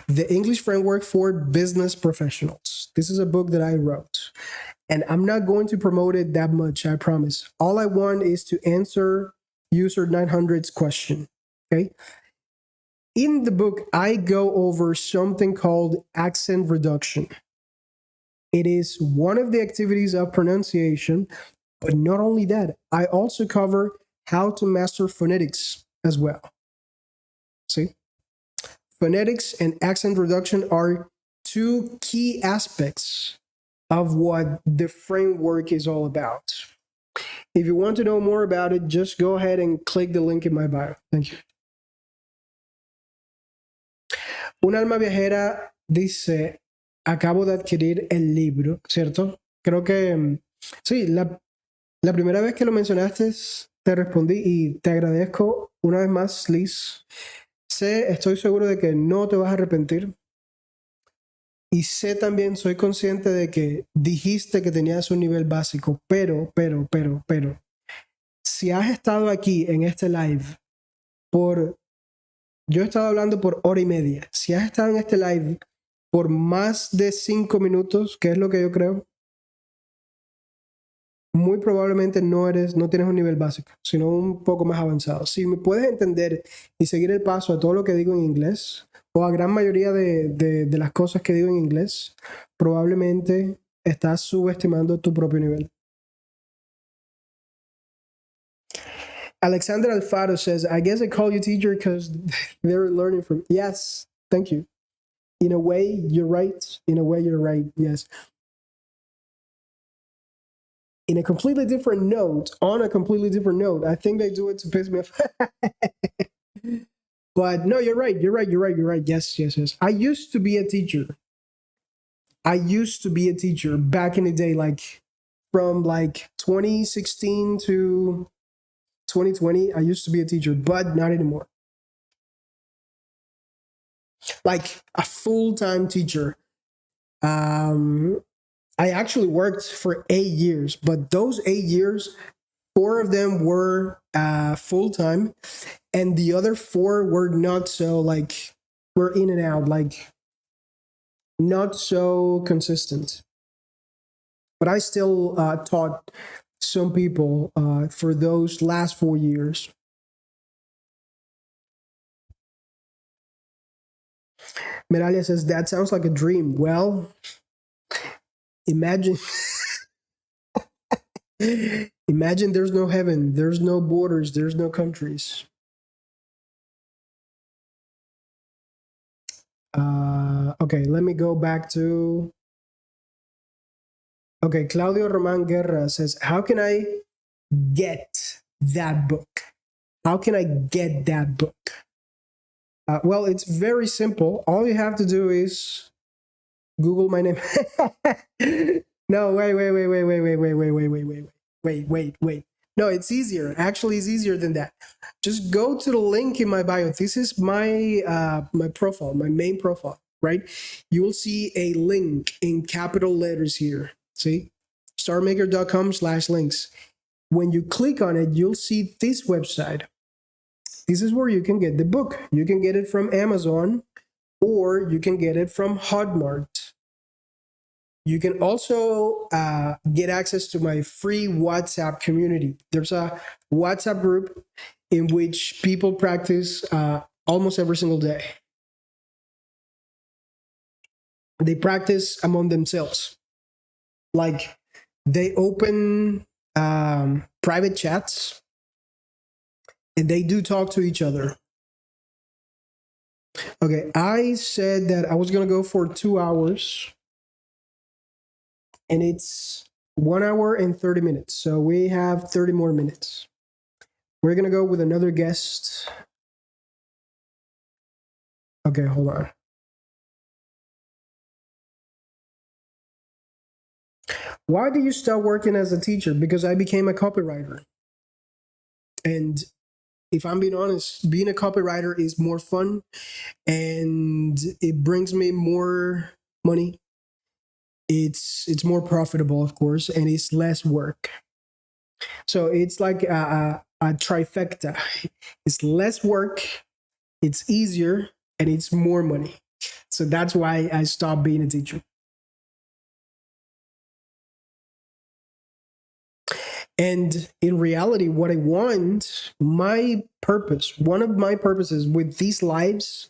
A: The English Framework for Business Professionals. This is a book that I wrote, and I'm not going to promote it that much, I promise. All I want is to answer user 900's question, okay? In the book, I go over something called accent reduction. It is one of the activities of pronunciation, but not only that, I also cover how to master phonetics as well. See? Phonetics and accent reduction are two key aspects of what the framework is all about. If you want to know more about it, just go ahead and click the link in my bio. Thank you. Un alma viajera dice, acabo de adquirir el libro, ¿cierto? Creo que sí, la primera vez que lo mencionaste, te respondí y te agradezco una vez más, Liz. Estoy seguro de que no te vas a arrepentir. Y sé también, soy consciente de que dijiste que tenías un nivel básico, pero, si has estado aquí en este live yo he estado hablando por hora y media. Si has estado en este live por más de 5 minutos, que es lo que yo creo, muy probablemente no tienes un nivel básico, sino un poco más avanzado. Si me puedes entender y seguir el paso a todo lo que digo en inglés, o a gran mayoría de las cosas que digo en inglés, probablemente estás subestimando tu propio nivel. Alexander Alfaro says, I guess I call you teacher because they're learning from. Yes, thank you. In a way, you're right. In a way, you're right. Yes. On a completely different note, I think they do it to piss me off. But no, you're right. Yes. I used to be a teacher. Back in the day, like from 2016 to 2020, I used to be a teacher, but not anymore. Like a full-time teacher. I actually worked for 8 years, but those 8 years, 4 of them were full-time, and the other 4 were not so, were in and out, not so consistent. But I still taught some people for those last 4 years. Meralia says, that sounds like a dream. Well, imagine there's no heaven, there's no borders, there's no countries. Okay, let me go back to... Okay, Claudio Roman Guerra says, how can I get that book? Well, it's very simple. All you have to do is Google my name. No, wait. No, it's easier. Actually, it's easier than that. Just go to the link in my bio. This is my my profile, my main profile, right? You will see a link in capital letters here. See? Sterremaker.com/links. When you click on it, you'll see this website. This is where you can get the book. You can get it from Amazon or you can get it from Hotmart. You can also get access to my free WhatsApp community. There's a WhatsApp group in which people practice almost every single day. They practice among themselves. Like they open private chats and they do talk to each other. Okay, I said that I was going to go for 2 hours and it's 1 hour and 30 minutes. So we have 30 more minutes. We're going to go with another guest. Okay, hold on. Why did you start working as a teacher? Because I became a copywriter. And if I'm being honest, being a copywriter is more fun and it brings me more money. It's more profitable, of course, and it's less work. So it's like a trifecta. It's less work, it's easier, and it's more money. So that's why I stopped being a teacher. And in reality, what I want, my purpose, one of my purposes with these lives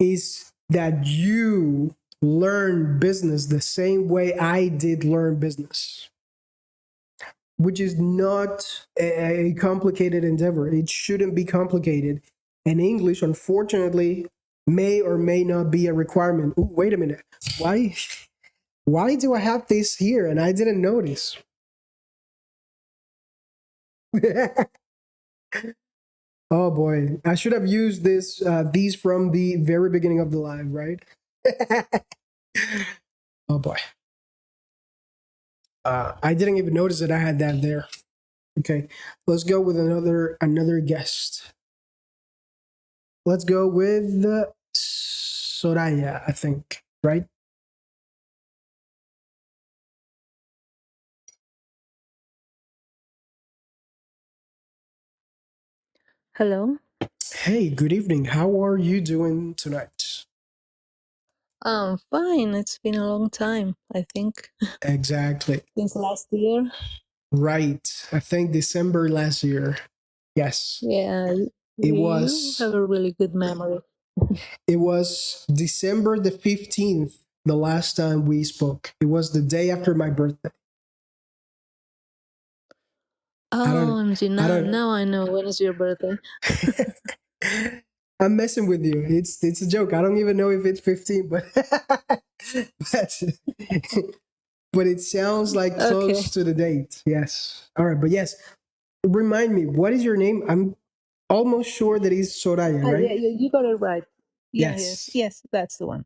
A: is that you learn business the same way I did learn business, which is not a complicated endeavor. It shouldn't be complicated. And English, unfortunately, may or may not be a requirement. Ooh, wait a minute. Why do I have this here and I didn't notice? Oh boy, I should have used these from the very beginning of the live, right? Oh boy, I didn't even notice that I had that there. Okay, let's go with another guest. Let's go with Soraya, I think, right?
D: Hello.
A: Hey, good evening. How are you doing tonight?
D: Fine. It's been a long time, I think,
A: Exactly.
D: since last year.
A: Right. I think December last year. Yes.
D: Yeah,
A: It
D: you
A: was
D: have a really good memory.
A: it was December the 15th the last time we spoke. It was the day after my birthday. I don't
D: OMG,
A: I
D: now I know when is your birthday.
A: don't I'm messing with you. It's a joke. I don't even know if it's 15, but but, but it sounds like
D: Okay.
A: close to the date. Yes. All right, but yes. Remind me, what is your name? I'm almost sure that it's Soraya, right?
D: Yeah, you got it right.
A: Yes.
D: Yes, that's the one.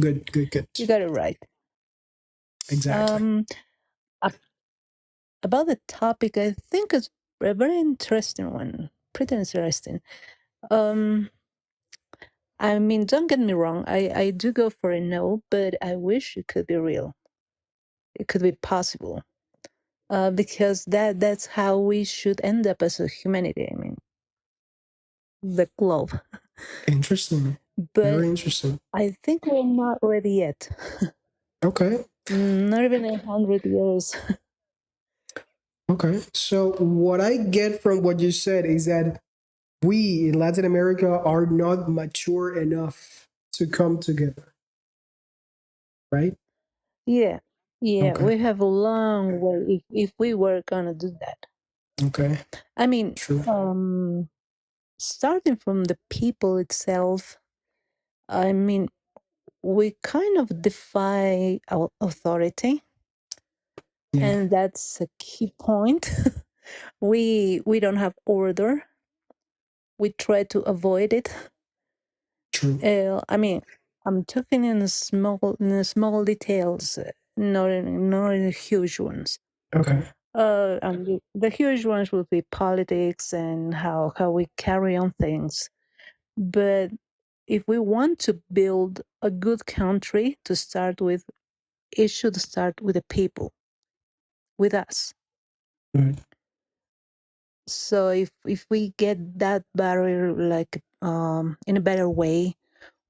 A: Good, good, good.
D: You got it right.
A: Exactly.
D: Ab- About the topic, I think it's a very interesting one. Pretty interesting. I mean, don't get me wrong. I do go for a no, but I wish it could be real. It could be possible. Because that's how we should end up as a humanity. I mean, the globe.
A: Interesting.
D: But
A: Very interesting.
D: I think we're not ready yet.
A: Okay.
D: Not even 100 years.
A: Okay. So what I get from what you said is that we in Latin America are not mature enough to come together, right?
D: Yeah,
A: Okay.
D: we have a long way if we were gonna do that.
A: Okay.
D: I mean,
A: True.
D: starting from the people itself, I mean, we kind of defy our authority,
A: Yeah.
D: and that's a key point. We don't have order. We try to avoid it.
A: True.
D: I mean, I'm talking in the small details, not in the huge ones.
A: Okay.
D: And the huge ones will be politics and how we carry on things. But if we want to build a good country to start with, it should start with the people, with us.
A: Good.
D: So if we get that barrier, like in a better way,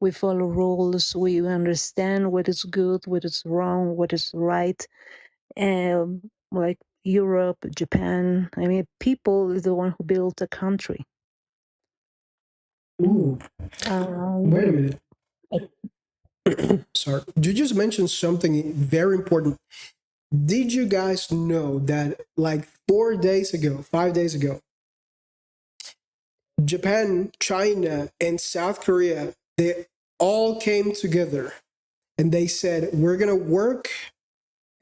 D: we follow rules, we understand what is good, what is wrong, what is right, and like Europe, Japan, I mean, people is the one who built a country.
A: Ooh, wait a minute.
D: I-
A: Sorry. You just mentioned something very important. Did you guys know that like 4 days ago, 5 days ago, Japan, China, and South Korea, they all came together and they said, we're going to work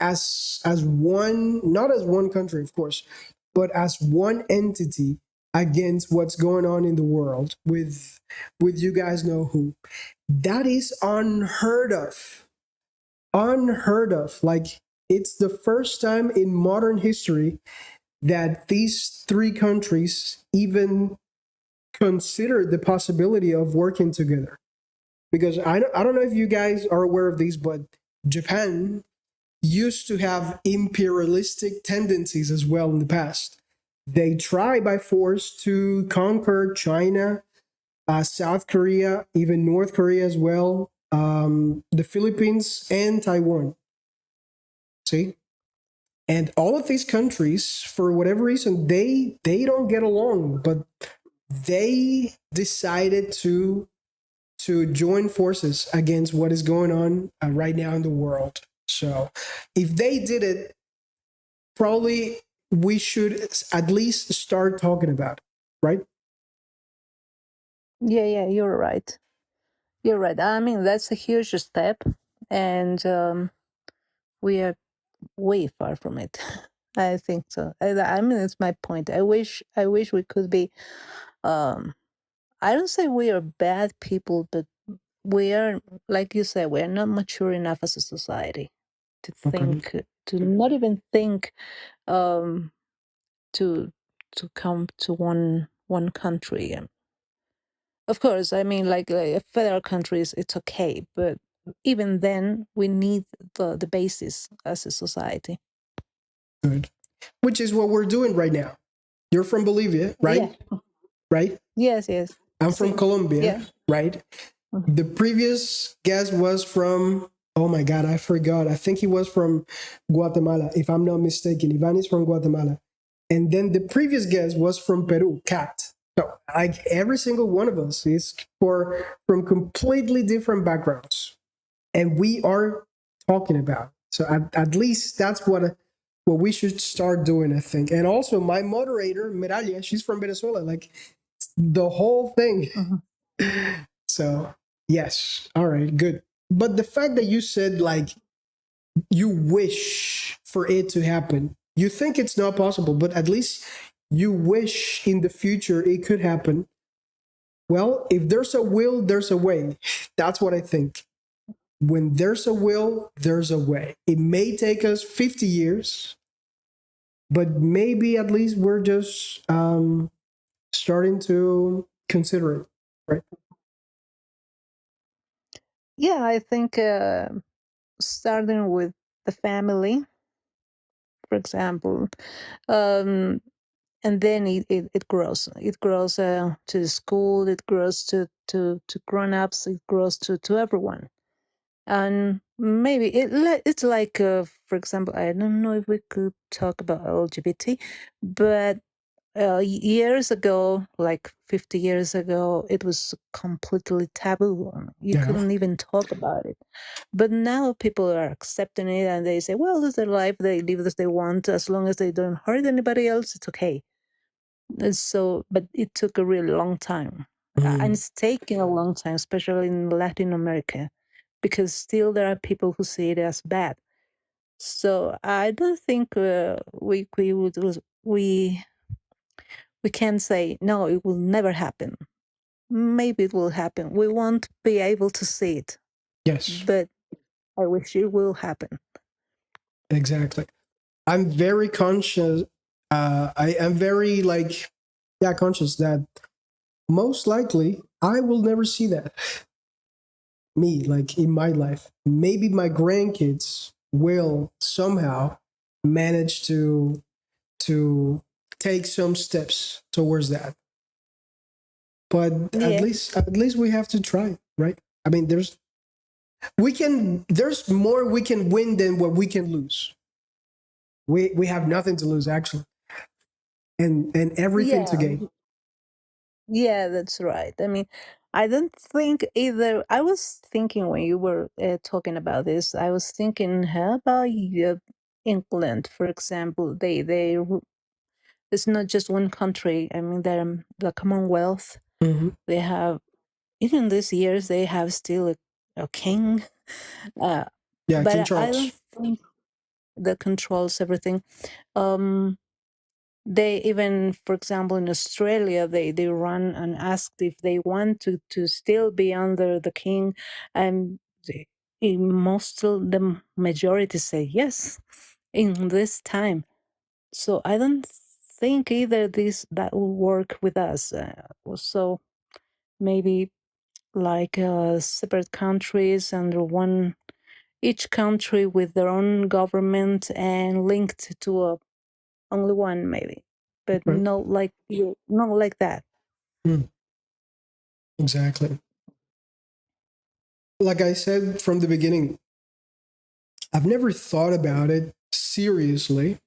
A: as one, not as one country, of course, but as one entity against what's going on in the world with you guys know who. That is unheard of. Unheard of. Like, it's the first time in modern history that these three countries even consider the possibility of working together. Because I don't know if you guys are aware of these, but Japan used to have imperialistic tendencies as well in the past. They try by force to conquer China, South Korea, even North Korea as well, the Philippines, and Taiwan. See? And all of these countries, for whatever reason, they don't get along, but they decided to join forces against what is going on right now in the world. So if they did it, probably we should at least start talking about it, right?
D: yeah, you're right. You're right. I mean, that's a huge step, and we are way far from it. I think so. I mean, it's my point. I wish we could be. Um, I don't say we are bad people, but we are, like you said, we are not mature enough as a society to
A: Okay.
D: think, to not even think, um, to come to one country. And of course, I mean, like federal countries, it's okay, but even then, we need the basis as a society.
A: Good. Which is what we're doing right now. You're from Bolivia,
D: Yeah.
A: right? Right?
D: Yes.
A: I'm from
D: See.
A: Colombia,
D: Yeah.
A: right?
D: Mhm.
A: The previous guest was from, oh my God, I forgot. I think he was from Guatemala, if I'm not mistaken. Ivan is from Guatemala. And then the previous guest was from Peru, Kat. So like every single one of us is from completely different backgrounds. And we are talking about. So at least that's what we should start doing, I think. And also my moderator, Meralia, she's from Venezuela. Like the whole thing.
D: Mhm.
A: So yes, all right, good. But the fact that you said like you wish for it to happen, you think it's not possible, but at least you wish in the future it could happen. Well, if there's a will, there's a way. That's what I think. When there's a will, there's a way. It may take us 50 years, but maybe at least we're just starting to consider it, right?
D: Yeah, I think starting with the family, for example, um, and then it grows. It grows to the school. It grows to grown-ups. It grows to everyone. And maybe it's like, for example, I don't know if we could talk about LGBT, but years ago, like 50 years ago, it was completely taboo. You
A: Yeah.
D: couldn't even talk about it. But now people are accepting it, and they say, well, it's their life. They live as they want. As long as they don't hurt anybody else, it's okay. And so, but it took a really long time. And
A: Mm.
D: it's taking a long time, especially in Latin America, because still there are people who see it as bad. So I don't think we can say no, it will never happen. Maybe it will happen. We won't be able to see it,
A: Yes,
D: but I wish it will happen.
A: exactly. I'm very conscious. I am very like, yeah, conscious that most likely I will never see that. Me, like in my life. Maybe my grandkids will somehow manage to take some steps towards that. But
D: Yeah.
A: at least we have to try, right? I mean, there's more we can win than what we can lose. We have nothing to lose actually, and everything to
D: Yeah.
A: gain.
D: Yeah, that's right. I mean, I don't think either. I was thinking when you were talking about this, I was thinking, how about England, for example? It's not just one country. I mean, they're the Commonwealth.
A: Mm-hmm.
D: They have, even these years, they have still a king. Uh,
A: Yeah, King
D: but I don't
A: Charles.
D: think that controls everything. Um, they even, for example, in Australia, they run and asked if they want to still be under the king, and most of the majority say yes in this time. So I don't think either this that will work with us. So maybe like separate countries under one, each country with their own government and linked to only one maybe, but
A: Right.
D: not like that.
A: Mm, exactly. Like I said from the beginning, I've never thought about it seriously,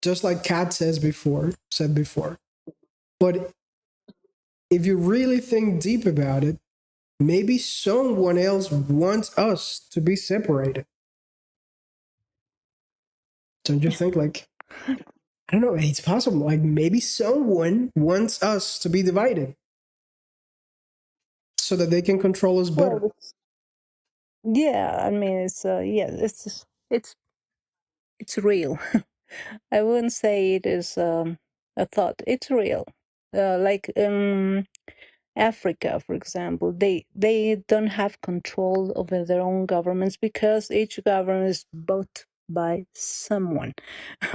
A: just like Kat said before. But if you really think deep about it, maybe someone else wants us to be separated. Don't you think? Like, I don't know, it's possible. Like maybe someone wants us to be divided so that they can control us
D: Well,
A: better.
D: yeah, I mean it's real. I wouldn't say it is a thought. It's real. Like Africa, for example, they don't have control over their own governments because each government is bought by someone.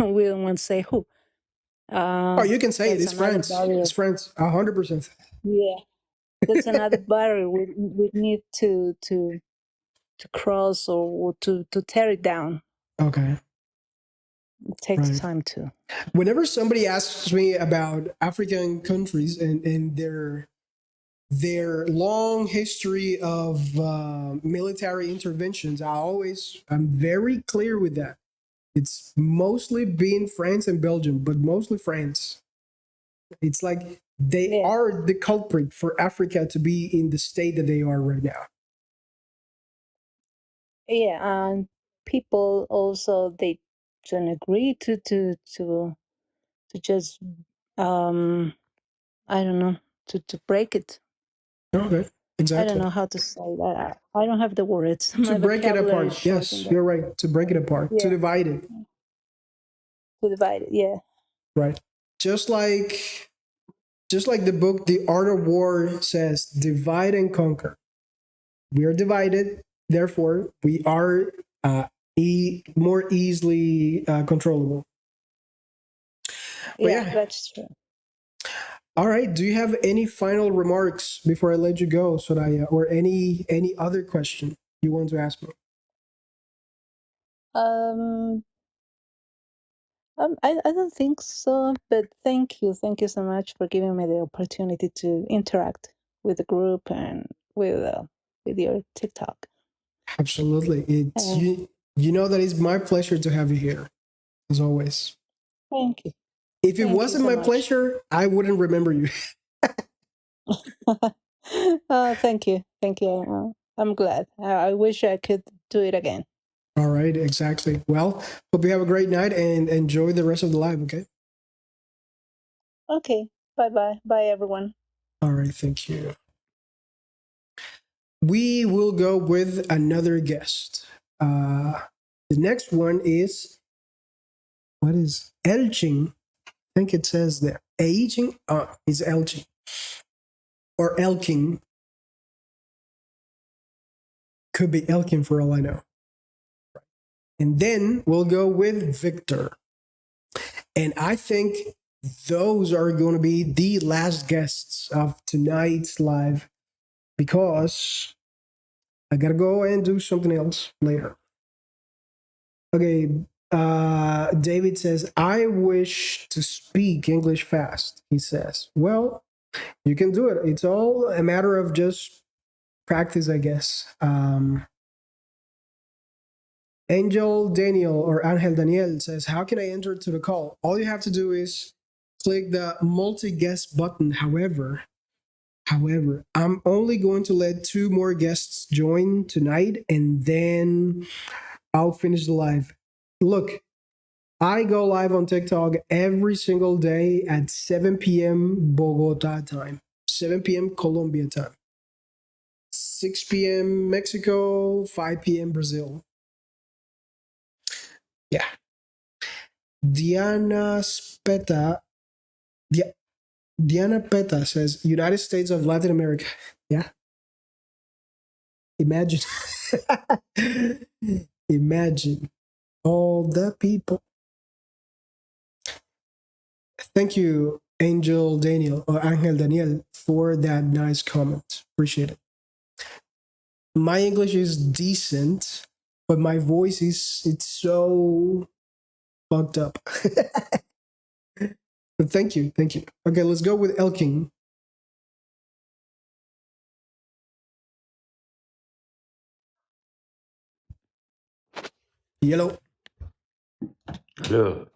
D: We don't want to say who.
A: Oh, you can say it.
D: That's
A: It's
D: another
A: France.
D: barrier.
A: It's France. 100%.
D: Yeah, that's another barrier we need to cross or to tear it down.
A: Okay.
D: It takes
A: Right.
D: time too.
A: Whenever somebody asks me about African countries and their long history of military interventions, I'm very clear with that. It's mostly been France and Belgium, but mostly France. It's like they
D: Yeah,
A: are the culprit for Africa to be in the state that they are right now.
D: yeah, and people also they don't agree to just um I don't know to break it.
A: Okay,
D: I don't
A: exactly.
D: know how to say that. I don't have the words.
A: To
D: My
A: break it
D: vocabulary is
A: apart.
D: short in
A: Yes,
D: that.
A: you're right. To break it apart, to
D: Yeah,
A: divide it.
D: to divide it. Yeah,
A: Right. Just like just like the book The Art of War says, divide and conquer. We are divided, therefore we are more easily controllable. But
D: yeah,
A: yeah,
D: that's true.
A: all right. Do you have any final remarks before I let you go, Soraya, or any other question you want to ask me?
D: Um, I don't think so, but thank you so much for giving me the opportunity to interact with the group and with your TikTok.
A: Absolutely. It's
D: And
A: you. You know that it's my pleasure to have you here, as always.
D: thank you,
A: If it
D: thank you
A: wasn't
D: so
A: my
D: much.
A: pleasure, I wouldn't remember you.
D: Oh, thank you. I'm glad. I wish I could do it again.
A: All right, exactly. Well, hope you have a great night and enjoy the rest of the live, okay?
D: Okay, bye everyone.
A: All right, thank you. We will go with another guest. The next one is, what is Elching? I think it says there. Aging is Elching or Elking. Could be Elkin for all I know. And then we'll go with Victor. And I think those are going to be the last guests of tonight's live because I got to go and do something else later. Okay, David says, I wish to speak English fast. He says, well, you can do it. It's all a matter of just practice, I guess. Angel Daniel says, how can I enter to the call? All you have to do is click the multi-guest button. However, I'm only going to let 2 more guests join tonight, and then I'll finish the live. Look, I go live on TikTok every single day at 7 p.m. Bogota time, 7 p.m. Colombia time, 6 p.m. Mexico, 5 p.m. Brazil. Yeah. Diana Speta, Diana Peta says, United States of Latin America. Yeah. Imagine. Imagine all the people. Thank you, Angel Daniel, for that nice comment. Appreciate it. My English is decent, but my voice it's so fucked up. But thank you. Okay, let's go with Elking. Yellow.
E: Hello.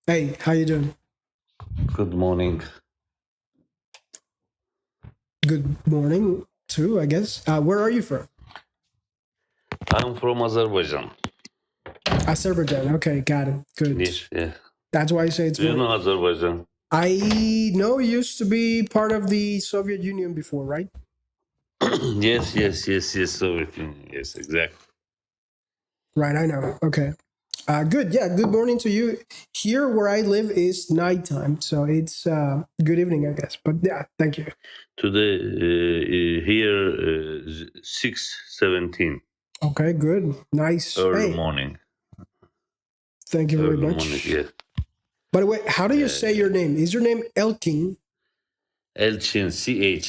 A: Hey, how you doing?
E: Good morning.
A: Good morning too, I guess. Where are you from?
E: I'm from Azerbaijan.
A: Azerbaijan. Okay, got it. Good.
E: Yes, yeah.
A: That's why I say it's
E: Do you
A: morning.
E: know Azerbaijan?
A: I know it used to be part of the Soviet Union before, right?
E: Yes. Soviet Union. Yes, exactly.
A: Right, I know. Okay. Good. Yeah, good morning to you. Here where I live is nighttime, so it's good evening, I guess. But yeah, thank you.
E: Today, here, 6:17.
A: Okay, good. Nice.
E: Early
A: Hey,
E: morning.
A: thank you very
E: Early morning,
A: much.
E: yeah.
A: By the way, how do you say your name? Is your name Elking?
E: Elchin, Elchin.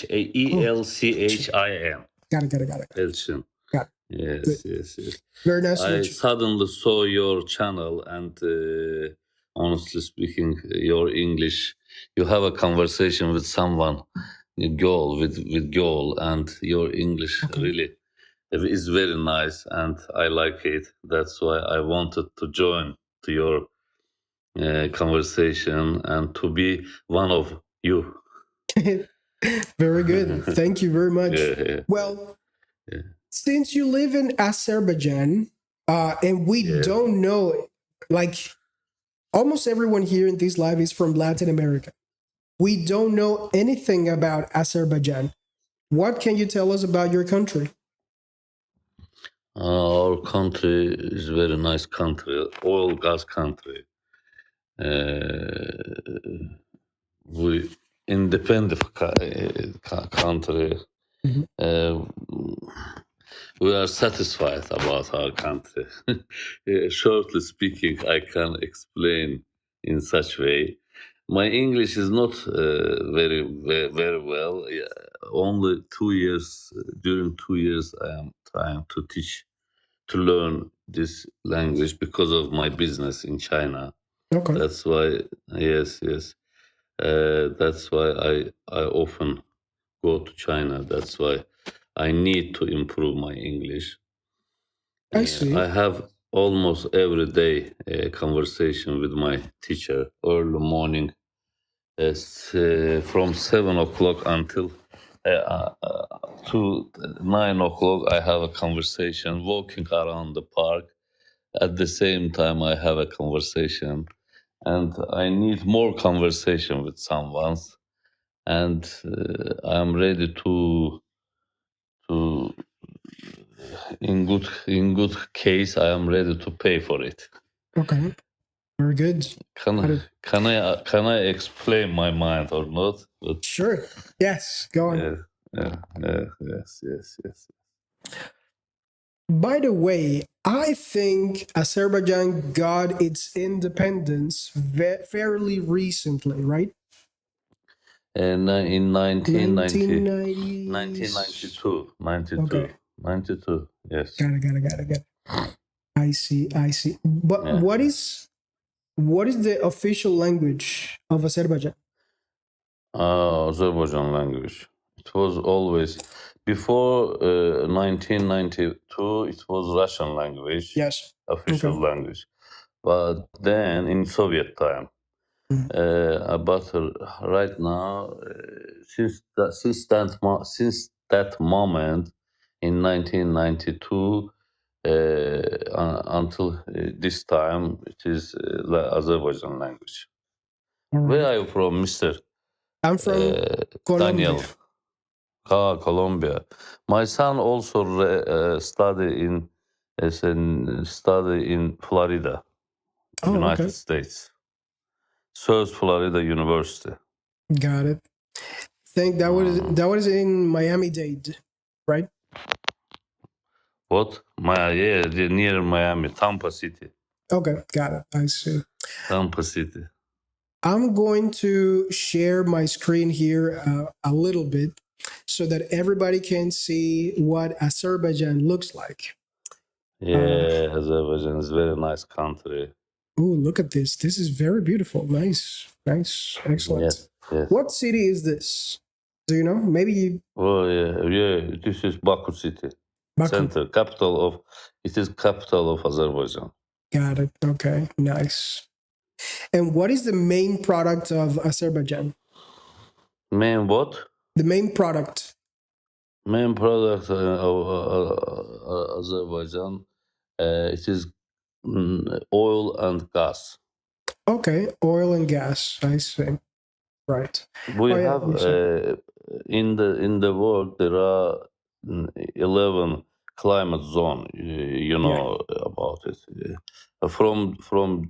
A: Got it.
E: Elchin.
A: Got it. Good.
E: Yes.
A: Very nice to
E: I
A: meet you.
E: suddenly saw your channel, and honestly speaking, your English, you have a conversation with someone, with girl, and your English really is very nice, and I like it. That's why I wanted to join to your conversation and to be one of you.
A: Very good. Thank you very much.
E: Yeah.
A: Well, since you live in Azerbaijan, and we don't know, like almost everyone here in this live is from Latin America. We don't know anything about Azerbaijan. What can you tell us about your country?
E: Our country is a very nice country, oil gas country. We independent country. Uh, we are satisfied about our country. Shortly speaking, I can explain in such way. My English is not very well. Yeah, only 2 years. During 2 years, I am trying to learn this language because of my business in China.
A: Okay.
E: That's why, yes. That's why I often go to China. That's why I need to improve my English.
A: I see.
E: I have almost every day a conversation with my teacher early morning, from 7 o'clock until to 9 o'clock. I have a conversation walking around the park. At the same time, I have a conversation, and I need more conversation with someone. And I'm ready to in good case, I am ready to pay for it.
A: Okay. Very good.
E: Can I explain my mind or not? But,
A: Sure. Yes. Go on.
E: Yes.
A: By the way, I think Azerbaijan got its independence fairly recently, right?
E: And in
A: 1990.
E: 1992.
A: Okay.
E: 92. Yes.
A: Got it. I see. I see. But
E: Yeah.
A: what is the official language of Azerbaijan?
E: Azerbaijan language. It was always before 1992. It was Russian language,
A: Yes.
E: official
A: Okay.
E: language. But then in Soviet time,
A: Mm.
E: but right now, since that moment in 1992 until this time, it is Azerbaijan language.
A: All
E: Where
A: right.
E: are you from, Mister
A: I'm from
E: Daniel?
A: Colombia.
E: Colombia. My son also study in Florida,
A: Oh,
E: United
A: okay.
E: States. South Florida University.
A: Got it. Think
E: Mm.
A: that was in Miami-Dade, right?
E: What? Yeah, near Miami, Tampa City.
A: Okay, got it. I see.
E: Tampa City.
A: I'm going to share my screen here a little bit so that everybody can see what Azerbaijan looks like.
E: Yeah, Azerbaijan is very nice country.
A: Oh, look at this. This is very beautiful. Nice. Nice. Excellent.
E: Yes, yes.
A: What city is this? Do you know? Maybe
E: Oh yeah. This is Baku City,
A: Baku.
E: center, capital of. It is capital of Azerbaijan.
A: Got it. Okay. Nice. And what is the main product of Azerbaijan?
E: Main what?
A: The main product.
E: Main product of Azerbaijan. It is oil and gas.
A: Okay. Oil and gas. I see. Right.
E: We
A: Oh, yeah.
E: have
A: You said.
E: in the world there are 11 climate zone. You
A: Yeah.
E: know about it. From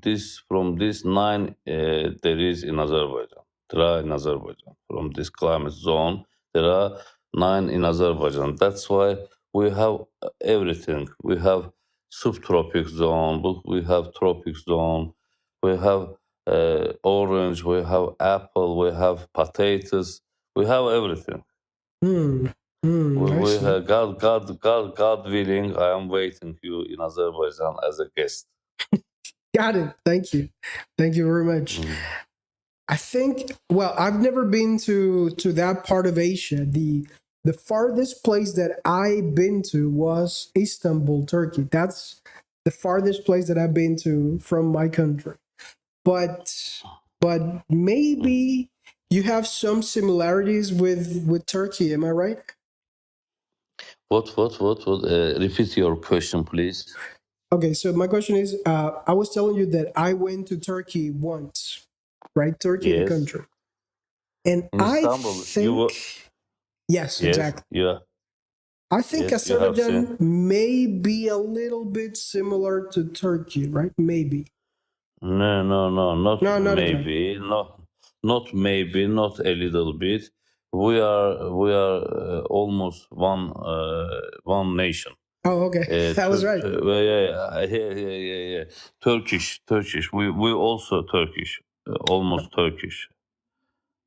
E: this 9 there is in Azerbaijan. There are in Azerbaijan. From this climate zone there are 9 in Azerbaijan. That's why we have everything. We have subtropic zone. We have tropic zone. We have orange, we have apple, we have potatoes, we have everything.
A: Hmm. Hmm. I
E: We
A: see.
E: have God willing. I am waiting you in Azerbaijan as a guest.
A: Got it. Thank you. Thank you very much.
E: Mm.
A: I think, well, I've never been to that part of Asia. The farthest place that I've been to was Istanbul, Turkey. That's the farthest place that I've been to from my country. But maybe you have some similarities with Turkey, am I right?
E: What? Repeat your question, please.
A: Okay, so my question is, I was telling you that I went to Turkey once, right? Turkey, the
E: Yes.
A: country. And
E: In
A: I
E: Istanbul, you were.
A: think, yes,
E: Yes,
A: exactly.
E: you.
A: I think
E: Yes, you have seen.
A: Azerbaijan may be a little bit similar to Turkey, right? Maybe.
E: No, not
A: No, not exactly.
E: maybe, not maybe, not a little bit. We are almost one nation.
A: Oh, okay. I was right.
E: Well, yeah. Turkish. We also Turkish, almost Turkish.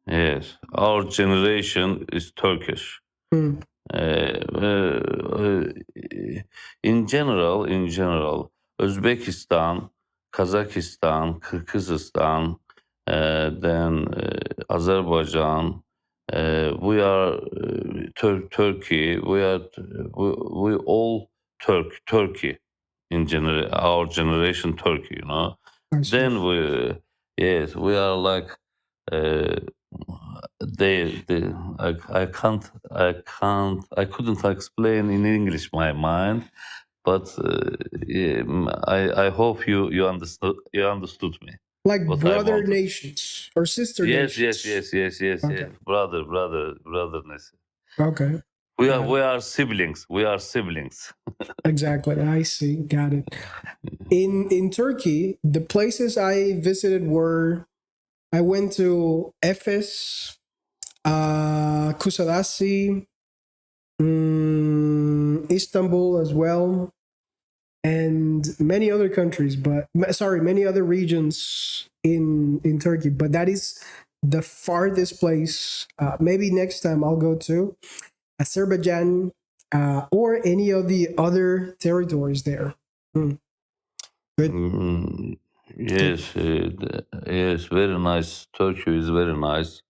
E: Yes, our generation is Turkish.
A: Hmm.
E: Uh, in general, Uzbekistan, Kazakhstan, Kyrgyzstan, then Azerbaijan. We are Turkey. We all Turkey in general. Our generation Turkey, you know.
A: I see.
E: Then yes, we are like. Uh, they I couldn't explain in English my mind, but yeah, I hope you understood me
A: Like
E: what I
A: brother
E: wanted.
A: nations or sister
E: Yes,
A: nations.
E: yes, yes, yes,
A: Okay.
E: yes. Brotherness.
A: Okay.
E: We are
A: Got it.
E: we are siblings. We are siblings.
A: Exactly. I see. Got it. In Turkey, the places I visited were I went to Efes, Kusadasi, Istanbul as well, and many other countries. But sorry, many other regions in Turkey. But that is the farthest place. Maybe next time I'll go to Azerbaijan or any of the other territories there. Hmm. Good.
E: Yes, yes, very nice. Turkey is very nice.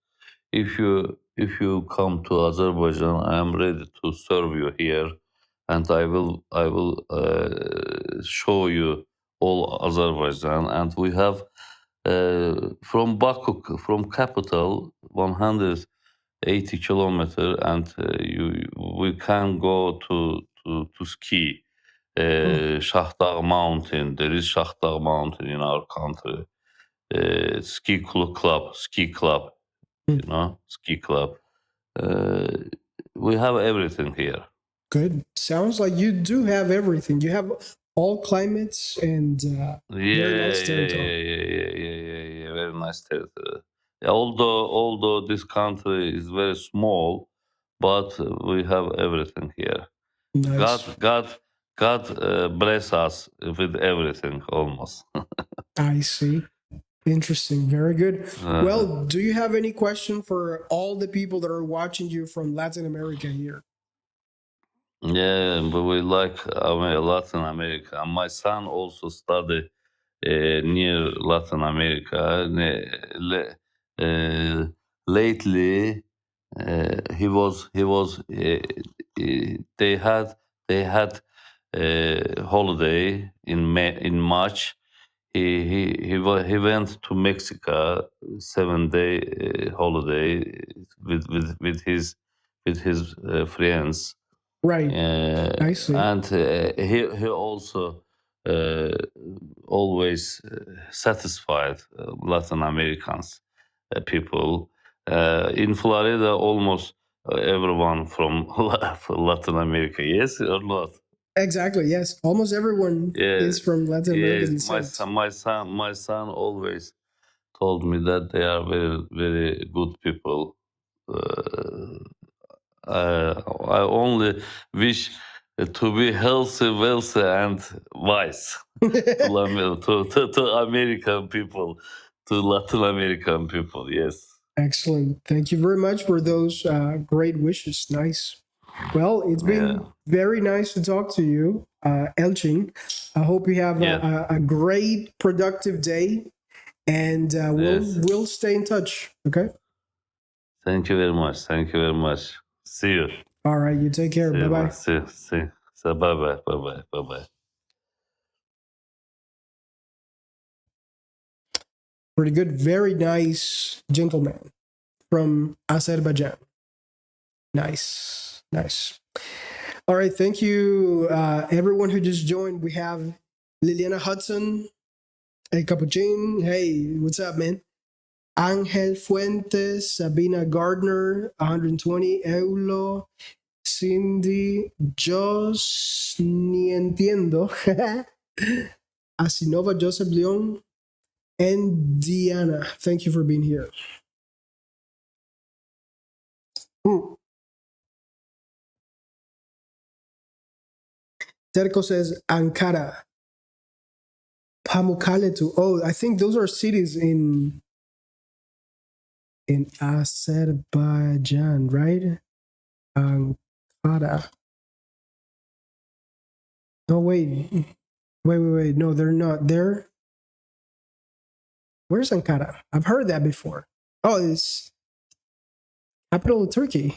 E: If you come to Azerbaijan, I am ready to serve you here, and I will show you all Azerbaijan. And we have from Baku, from capital, 180 kilometer, and we can go to ski. Shahdagh Mountain. There is Shahdagh Mountain in our country. Ski club, ski club. Uh, we have everything here.
A: Good. Sounds like you do have everything. You have all climates and very
E: Yeah,
A: nice
E: yeah,
A: territory.
E: yeah, yeah, yeah, yeah, yeah, yeah. Very nice territory. Yeah, although this country is very small, but we have everything here. God,
A: Nice.
E: God, God bless us with everything almost.
A: I see. Interesting. Very good.
E: Uh,
A: Well, do you have any question for all the people that are watching you from Latin America here?
E: yeah, but we like Latin America. My son also study near Latin America. Lately, they had holiday in March. He went to Mexico 7 day holiday with his friends,
A: Right. I see.
E: and he also uh, always satisfied Latin Americans people. In Florida, almost everyone from Latin America. Yes or not?
A: Exactly. Yes. Almost everyone
E: Yeah,
A: is from Latin
E: yes.
A: American
E: My
A: descent.
E: son, my son, my son always told me that they are very, very good people. Uh, I only wish to be healthy, wealthy, and wise to American people, to Latin American people. Yes.
A: Excellent. Thank you very much for those great wishes. Nice. Well, it's
E: Yeah.
A: been very nice to talk to you, Elching. I hope you have
E: Yes.
A: a great, productive day, and
E: Yes.
A: we'll stay in touch. Okay.
E: Thank you very much. Thank you very much. See you.
A: All right. You take care.
E: See
A: Bye
E: you. Man.
A: bye.
E: See you. See you. So bye bye. Bye bye. Bye bye.
A: Pretty good. Very nice gentleman from Azerbaijan. Nice. Nice. All right. Thank you, everyone who just joined. We have Liliana Hudson. Hey, Capuchin. Hey, what's up, man? Angel Fuentes, Sabina Gardner, 120, Eulo, Cindy, Jos, ni entiendo, Asinova, Joseph Leon, and Diana. Thank you for being here. Terko says Ankara, Pamukkaletu. Oh, I think those are cities in Azerbaijan, right? Ankara. No, wait. No, they're not. Where's Ankara? I've heard that before. Oh, it's capital of Turkey.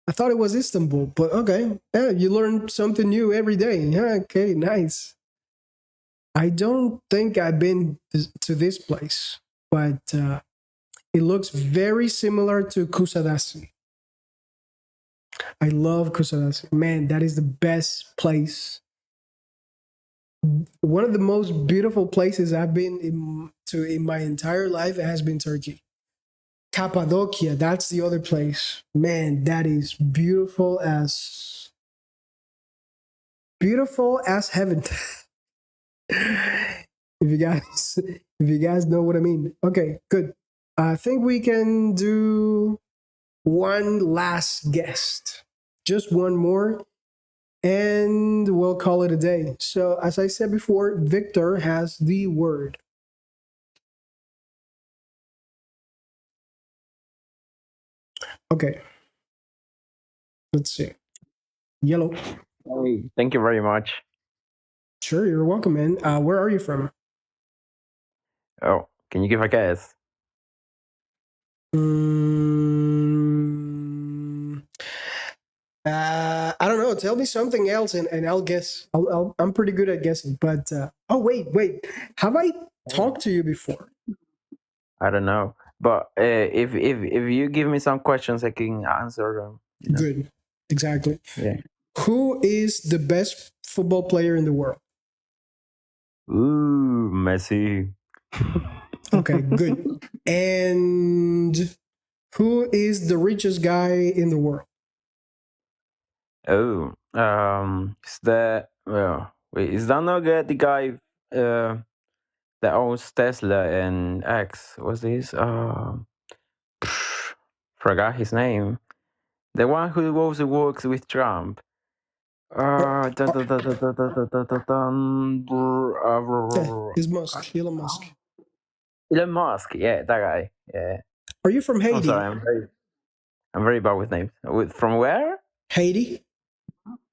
A: I thought it was Istanbul, but okay. Yeah, you learn something new every day. Yeah, okay, nice. I don't think I've been to this place, but it looks very similar to Kusadasi. I love Kusadasi. Man, that is the best place. One of the most beautiful places I've been in my entire life has been Turkey. Cappadocia, that's the other place. Man, that is beautiful as heaven. If you guys know what I mean. Okay, good. I think we can do one last guest. Just one more and we'll call it a day. So, as I said before, Victor has the word. Okay, let's see. Yellow.
F: Hey, thank you very much.
A: Sure, you're welcome, man. Where are you from?
F: Oh, can you give a guess?
A: Mm, I don't know. Tell me something else, and I'll guess. I'm pretty good at guessing. But oh, wait. Have I talked to you before?
F: I don't know. But if you give me some questions, I can answer them. You know?
A: Good. Exactly.
F: Yeah.
A: Who is the best football player in the world?
F: Ooh, Messi.
A: Okay, good. And who is the richest guy in the world?
F: Oh, is that wait? Is that not the guy that owns Tesla and X? What's this? Forgot his name. The one who also works with Trump.
A: Or,
F: Dun,
A: or,
F: dun, dun, dun, dun, dun, dun, dun, dun, dun,
A: yeah, is Musk, Elon Musk.
F: Elon Musk. Yeah, that guy. Yeah.
A: Are you from
F: I'm sorry.
A: Haiti?
F: I'm very bad with names. From where?
A: Haiti?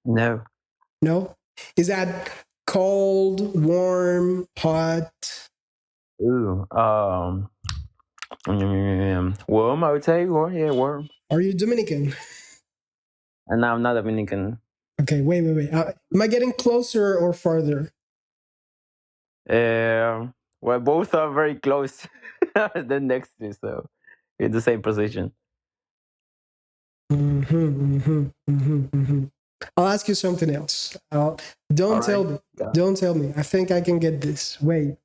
F: No.
A: No. Is that cold, warm, hot?
F: Ooh. Worm. I would say worm. Yeah, worm.
A: Are you Dominican?
F: And now I'm not Dominican.
A: Okay, wait. Am I getting closer or farther?
F: Well, both are very close. The next to, so in the same position.
A: I'll ask you something else. Don't
F: All
A: tell
F: right.
A: me.
F: Yeah.
A: Don't tell me. I think I can get this. Wait.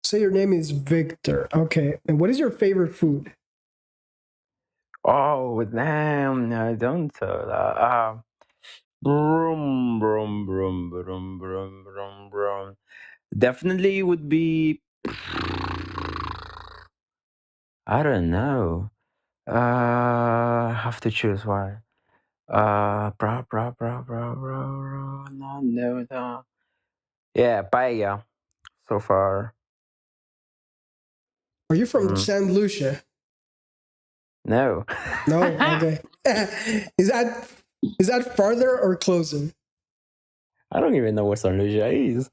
A: Say your name is Victor. Okay. And what is your favorite food?
F: Oh, damn. No, don't tell that. Brum, brum, brum, brum, brum, brum, brum. Definitely would be. I don't know. Have to choose one. No, no, no. Yeah, paella. So far.
A: Are you from
F: Mm,
A: Saint Lucia?
F: no.
A: No. Okay. is that farther or closer?
F: I don't even know what San Lucia is.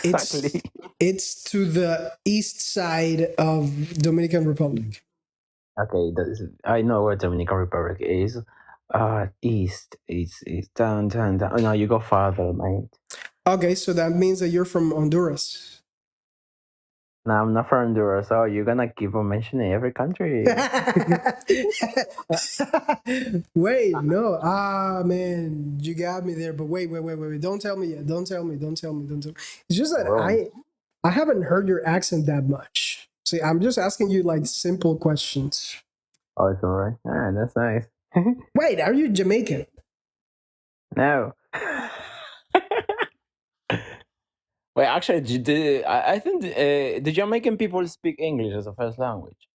A: It's
F: Exactly.
A: it's to the east side of Dominican Republic.
F: Okay, I know where Dominican Republic is. East. It's down. Oh, no, you go farther, mate.
A: Okay, so that means that you're from Honduras.
F: No, I'm not from Honduras. So you're gonna keep on mentioning every country.
A: Wait, no. Ah, man, you got me there. But wait. Don't tell me yet. Don't tell me. It's just that
F: Bro.
A: I haven't heard your accent that much. See, I'm just asking you like simple questions.
F: Oh, it's alright. Ah, that's nice.
A: Wait, are you Jamaican?
F: No. Wait, actually, I think the Jamaican people speak English as a first language.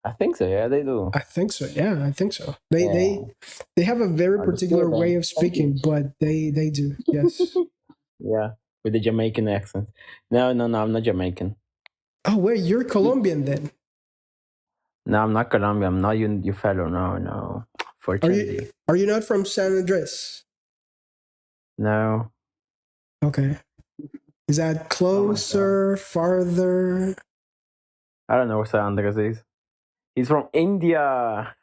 F: I think so. Yeah, they do.
A: I think so. Yeah, I think so. They
F: Yeah.
A: they have a very particular
F: Understood
A: way
F: then.
A: of
F: Thank you.
A: speaking, but they do. Yes.
F: Yeah, with the Jamaican accent. No, I'm not Jamaican.
A: Oh, wait, you're Colombian then.
F: No, I'm not Colombian. I'm not you fellow. No. Fortunately.
A: Are you not from San Andres?
F: No.
A: Okay. Is that
F: Oh my God.
A: closer, farther?
F: I don't know what San Andres is. He's from India.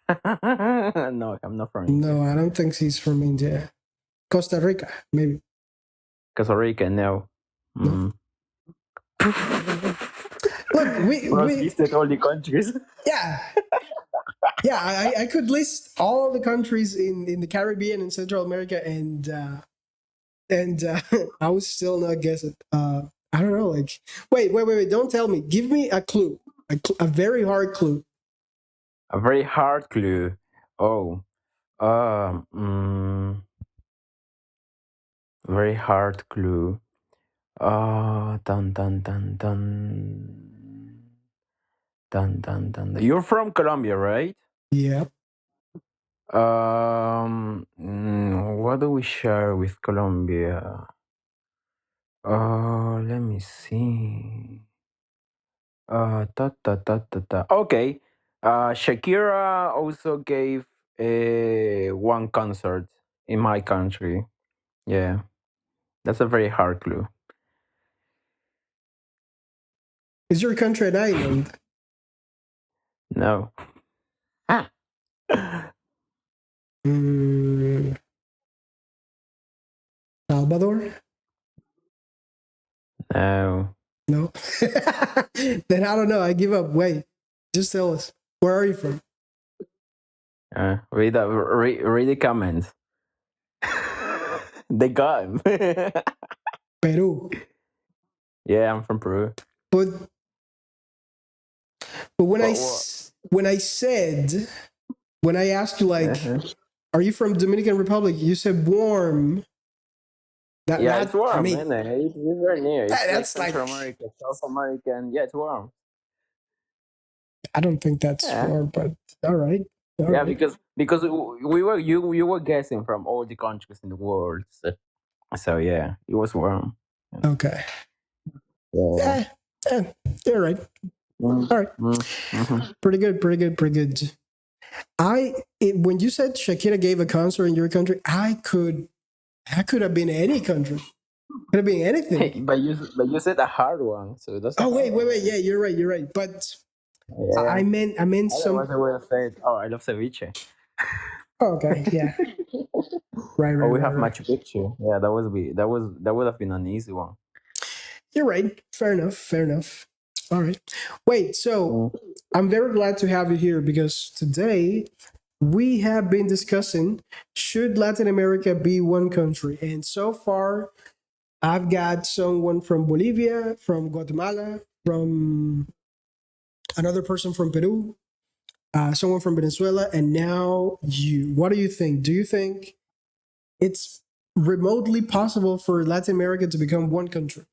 F: No, I'm not from India.
A: No, I don't think he's from India. Costa Rica, maybe.
F: Costa Rica, no.
A: No. Look,
F: Well, I've listed all the countries.
A: yeah. I could list all the countries in the Caribbean and Central America, and I would still not guess it. I don't know. Like, wait! Don't tell me. Give me a clue. A very hard clue.
F: A very hard clue. Oh. Um. Very hard clue. Dun dun dun dun. Dun dun dun. You're from Colombia, right?
A: Yeah.
F: What do we share with Colombia? Let me see. Okay. Shakira also gave one concert in my country. Yeah, that's a very hard clue.
A: Is your country an island?
F: No. Ah.
A: Mm, Salvador?
F: No.
A: No. Then I don't know. I give up. Wait, just tell us. Where are you from?
F: Read the comments. They got him.
A: Peru.
F: Yeah, I'm from Peru.
A: But when
F: What?
A: when I asked you like,
F: Uh-huh.
A: are you from Dominican Republic? You said warm.
F: Yeah, it's
A: I
F: warm,
A: mean,
F: isn't it? It's very near. It's like
A: that's like,
F: Central America, South America, and yeah, it's warm.
A: I don't think that's
F: Yeah,
A: warm, but all right, all
F: yeah,
A: right,
F: because we were you were guessing from all the countries in the world, so yeah, it was warm.
A: okay.
F: Yeah.
A: Eh, eh, all right,
F: Mm,
A: all right.
F: mhm.
A: Pretty good, pretty good, pretty good. When you said Shakira gave a concert in your country, I could have been any country. Could have been anything.
F: But you said a hard one, so that's a
A: Oh
F: hard
A: wait, wait,
F: one,
A: wait.
F: right?
A: Yeah, you're right. You're right. But
F: Yeah.
A: I meant some.
F: Otherwise, I would have said, "Oh, I love ceviche."
A: Oh, okay, yeah, right,
F: Or
A: right,
F: we
A: right,
F: have
A: right.
F: Machu Picchu. Yeah, that would have been an easy one.
A: You're right. Fair enough. Fair enough. All right. Wait. So
F: Mm.
A: I'm very glad to have you here because today we have been discussing should Latin America be one country, and so far I've got someone from Bolivia, from Guatemala, from another person from Peru, someone from Venezuela, and now you. What do you think? Do you think it's remotely possible for Latin America to become one country?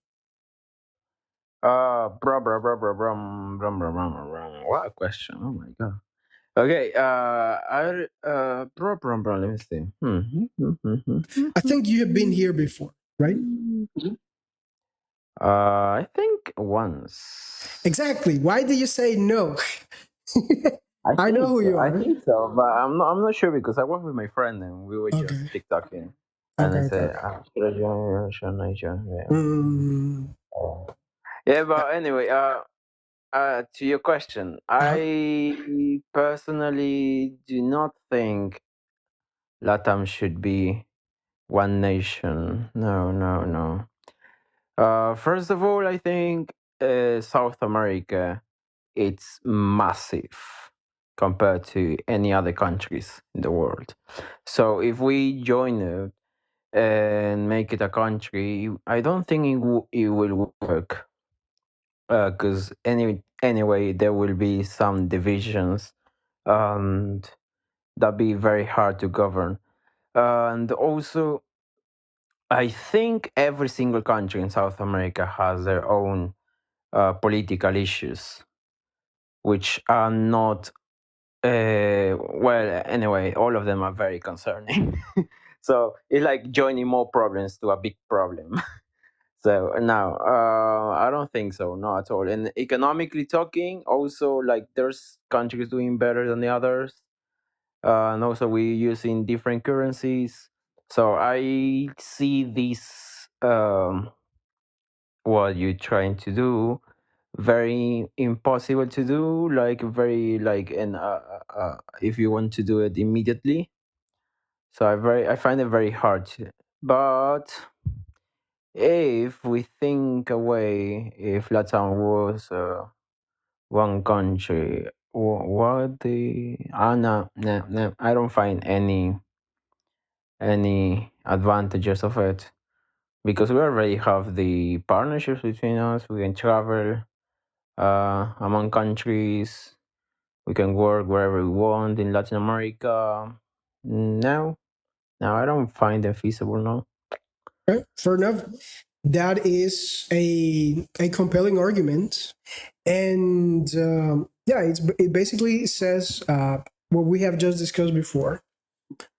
F: What a question! Oh my god. Okay. Let me see.
A: I think you have been here before, right?
F: I think once.
A: Exactly. Why do you say no?
F: I
A: I know
F: think
A: who
F: so.
A: you
F: I
A: are.
F: think so, but I'm not sure because I was with my friend and we were just
A: Okay.
F: TikToking, and
A: Okay.
F: I
A: Okay.
F: said,
A: Okay.
F: should I join you? Should I join you?"
A: Mm,
F: Yeah, but anyway, to your question,
A: uh,
F: I personally do not think Latam should be one nation. No, no, no. First of all, I think South America it's massive compared to any other countries in the world. So if we join it and make it a country, I don't think it will work because anyway there will be some divisions and that be very hard to govern. And also, I think every single country in South America has their own political issues, which are not well. Anyway, all of them are very concerning. So it's like joining more problems to a big problem. So no, I don't think so, not at all. And economically talking, also like there's countries doing better than the others, and also we using different currencies. So I see this what you're trying to do very impossible to do, like very like and if you want to do it immediately. So I find it very hard to, but if we think away, if Latam was one country, what the no, no, no, I don't find any advantages of it because we already have the partnerships between us. We can travel among countries. We can work wherever we want in Latin America. No, no, I don't find it feasible. No.
A: okay, fair enough. That is a compelling argument, and yeah, it basically says what we have just discussed before.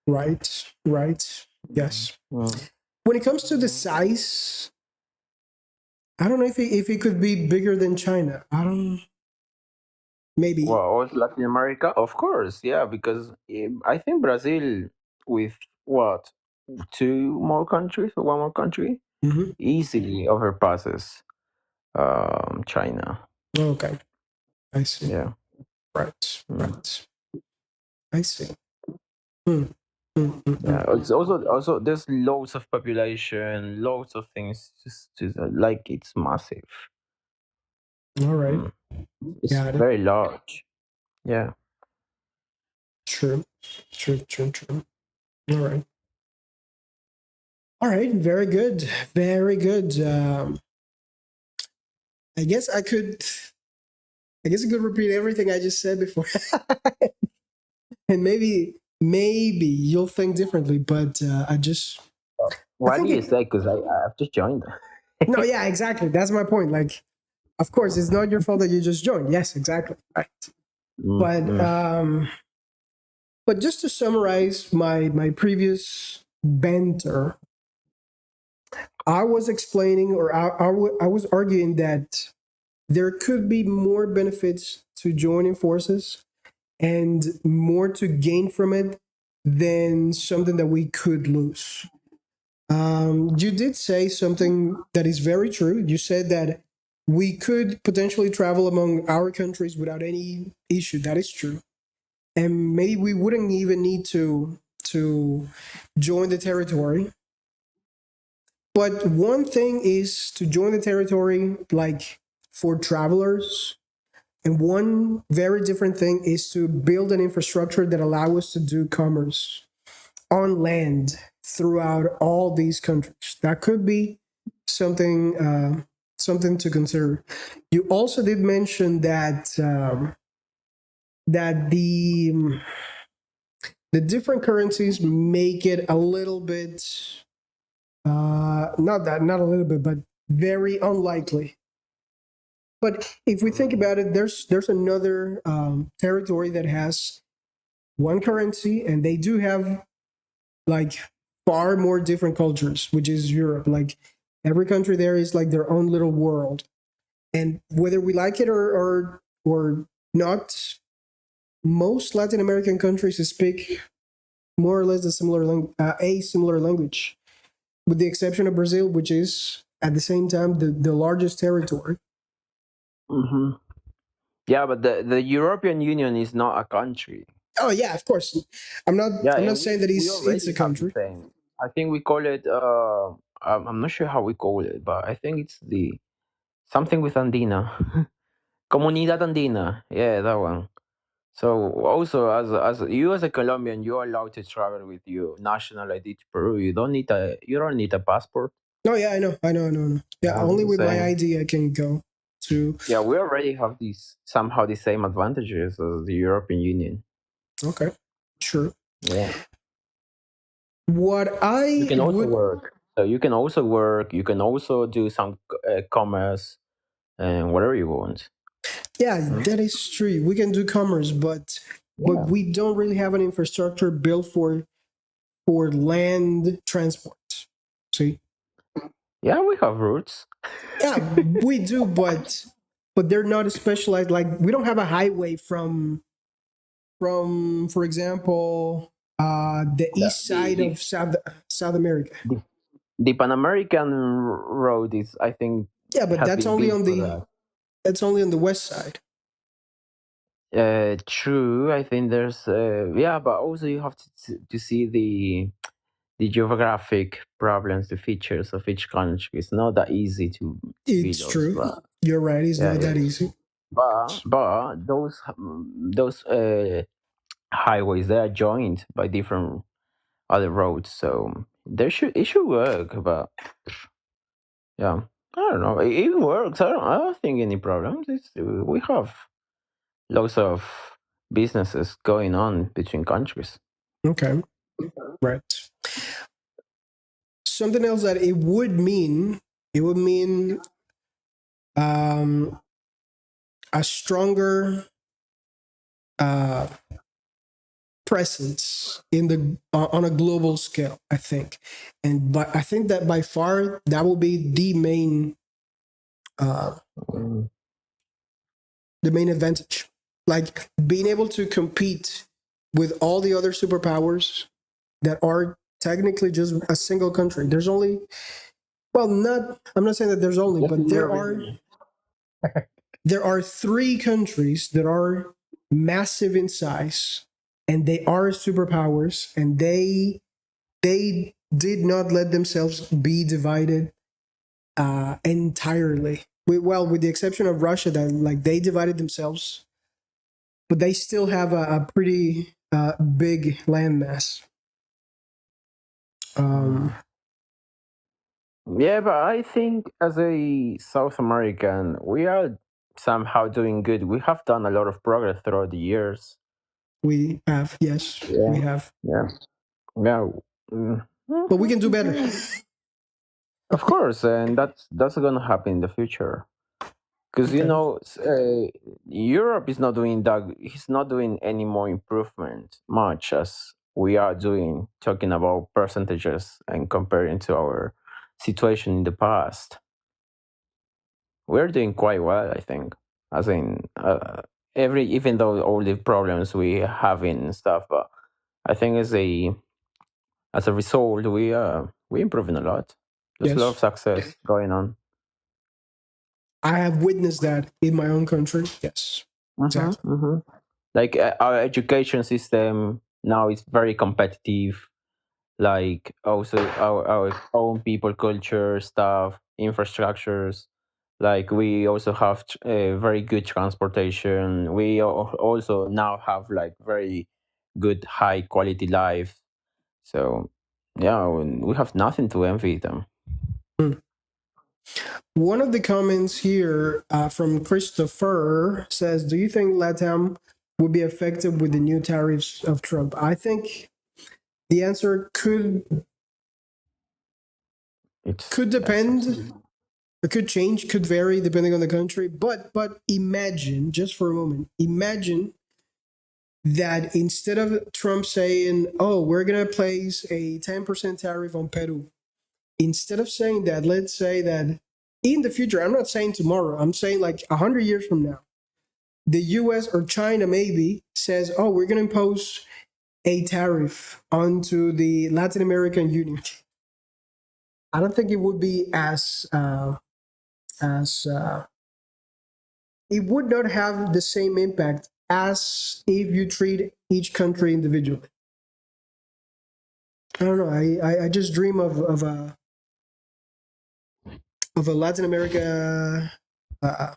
A: Right. Right. Yes.
F: Mm.
A: When it comes to the size, I don't know if it could be bigger than China. I don't.
F: Well,
A: Maybe.
F: all Latin America, of course, yeah, because I think Brazil with what? two more countries or one more country
A: Mhm.
F: easily overpasses China.
A: Okay, I see.
F: Yeah.
A: Right,
F: Mm.
A: right. I see. Hmm.
F: Yeah. It's also there's loads of population, loads of things. Just like it's massive.
A: All right.
F: Mm. It's
A: Got it.
F: very large. Yeah.
A: True. True. True. True. All right. All right. Very good. Very good. I guess I could. I guess I could repeat everything I just said before, and maybe you'll think differently. But I
F: Why do
A: think
F: you
A: it.
F: say? Because I've just joined.
A: No, yeah, exactly. That's my point. Like, of course, it's not your fault that you just joined. Yes, exactly. Right. But
F: Mm.
A: but just to summarize my previous banter, I was explaining, or I was arguing that there could be more benefits to joining forces and more to gain from it than something that we could lose. You did say something that is very true. You said that we could potentially travel among our countries without any issue. That is true. And maybe we wouldn't even need to join the territory. But one thing is to join the territory like for travelers, and one very different thing is to build an infrastructure that allow us to do commerce on land throughout all these countries. That could be something something to consider. You also did mention that that the different currencies make it a little bit not a little bit, but very unlikely. But if we think about it, there's another territory that has one currency, and they do have like far more different cultures, which is Europe. Like every country there is like their own little world, and whether we like it or not, most Latin American countries speak more or less a similar language, with the exception of Brazil, which is at the same time the largest territory.
F: Hmm. Yeah, but the European Union is not a country.
A: Oh yeah, of course.
F: Yeah,
A: I'm
F: and
A: not saying that
F: we
A: it's a
F: already have the
A: country.
F: same. I think we call it. I'm not sure how we call it, but I think it's the something with Andina, Comunidad Andina. Yeah, that one. So also, as you as a Colombian, you're allowed to travel with your national ID to Peru. You don't need a passport.
A: No, yeah, I know. Yeah,
F: Yeah,
A: only
F: the
A: with my
F: same.
A: ID I can go to.
F: Yeah, we already have these somehow the same advantages as the European Union.
A: Okay, sure.
F: Yeah.
A: What
F: You
A: I
F: can also
A: would,
F: work. So you can also work. You can also do some commerce and whatever you want.
A: yeah,
F: Mm.
A: that is true. We can do commerce, but
F: Yeah.
A: we don't really have an infrastructure built for land transport. See,
F: Yeah, we have routes.
A: yeah, we do, but they're not specialized. Like we don't have a highway from for example, the
F: The,
A: east
F: the,
A: side
F: the,
A: of South America.
F: the, the Pan American road is, I think,
A: Yeah, but
F: has been built for that.
A: that's only on the west side.
F: True. I think there's yeah, but also you have to see the geographic problems, the features of each country. It's not that easy to be
A: It's
F: those,
A: true.
F: but
A: You're right. It's
F: yeah,
A: not that
F: yeah.
A: easy.
F: But those highways they are joined by different other roads, so it should work. But yeah, I don't know. It works. I don't think any problems. We have lots of businesses going on between countries.
A: Okay, right. Something else that it would mean um, a stronger uh, presence in the on a global scale. I think, but I think that by far that will be uh,
F: Mm.
A: the main advantage. Like being able to compete with all the other superpowers that are technically just a single country. There's only, well, not, I'm not saying that there's only, but there are three countries that are massive in size, and they are superpowers, and they did not let themselves be divided entirely. With the exception of Russia, that like they divided themselves, but they still have a pretty big landmass.
F: Yeah, but I think as a South American, we are somehow doing good. We have done a lot of progress throughout the years.
A: We have, yes,
F: Yeah,
A: we have,
F: yeah, yeah. Mm.
A: but we can do better.
F: Of course, and that's gonna happen in the future. Because you
A: Okay.
F: know, Europe is not doing that. He's not doing any more improvement much as we are doing. Talking about percentages and comparing to our situation in the past, we're doing quite well, I think. As in, even though all the problems we have and stuff, but I think as a result, we improving a lot. There's a lot of
A: Yes,
F: success going on.
A: I have witnessed that in my own country. Yes, exactly.
F: Like our education system now is very competitive. Like also our own people culture stuff, infrastructures. Like we also have very good transportation. We also now have like very good high quality life. So yeah, we have nothing to envy them.
A: Hmm. One of the comments here from Christopher says, "Do you think LATAM would be affected with the new tariffs of Trump?" I think the answer could depend. It could change, could vary depending on the country. But imagine, just for a moment, imagine that instead of Trump saying, "Oh, we're gonna place a 10% tariff on Peru," instead of saying that, let's say that in the future, I'm not saying tomorrow, I'm saying like 100 years from now, the US or China maybe says, "Oh, we're going to impose a tariff onto the Latin American Union." I don't think it would be as it would not have the same impact as if you treat each country individually. I don't know. I just dream of a Latin America uh,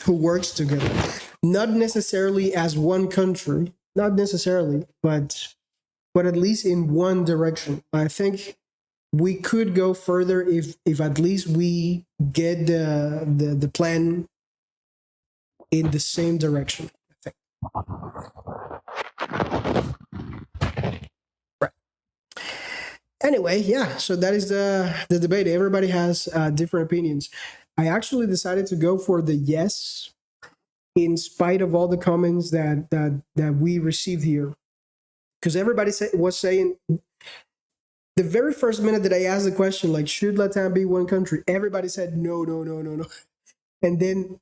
A: who works together, not necessarily as one country, not necessarily, but at least in one direction. I think we could go further if at least we get the plan in the same direction. I think. Right. Anyway, yeah. So that is the debate. Everybody has different opinions. I actually decided to go for the yes, in spite of all the comments that we received here, because everybody was saying the very first minute that I asked the question, like, should Latam be one country? Everybody said no, no, no, no, no. And then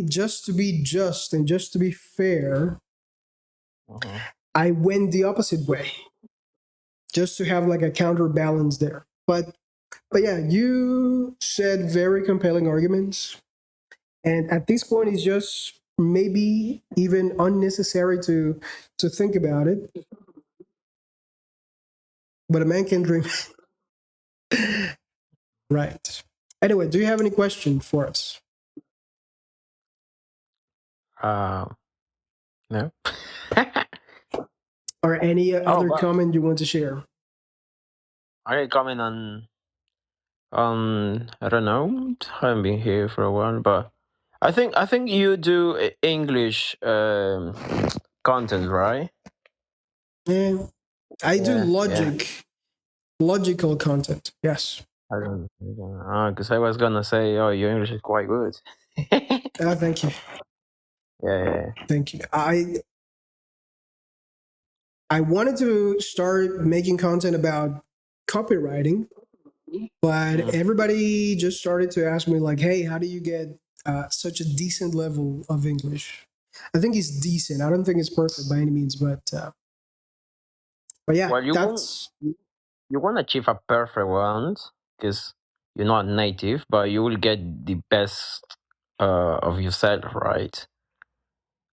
A: just to be just and just to be fair, I went the opposite way, just to have like a counterbalance there. But yeah, you said very compelling arguments, and at this point, it's just maybe even unnecessary to think about it. But a man can dream. Right. Anyway, do you have any question for us?
F: No.
A: Or any other
F: But
A: comment you want to share?
F: I comment on I don't know. I haven't been here for a while, but I think you do English content, right?
A: Yeah, I do
F: Yeah.
A: logical content. Yes.
F: I don't because I was gonna say, oh, your English is quite good.
A: Thank you.
F: Yeah.
A: Thank you. I wanted to start making content about copywriting, but everybody just started to ask me like, "Hey, how do you get such a decent level of English?" I think it's decent. I don't think it's perfect by any means, but But yeah,
F: Well,
A: that's
F: you won't achieve a perfect one because you're not native, but you will get the best of yourself, right?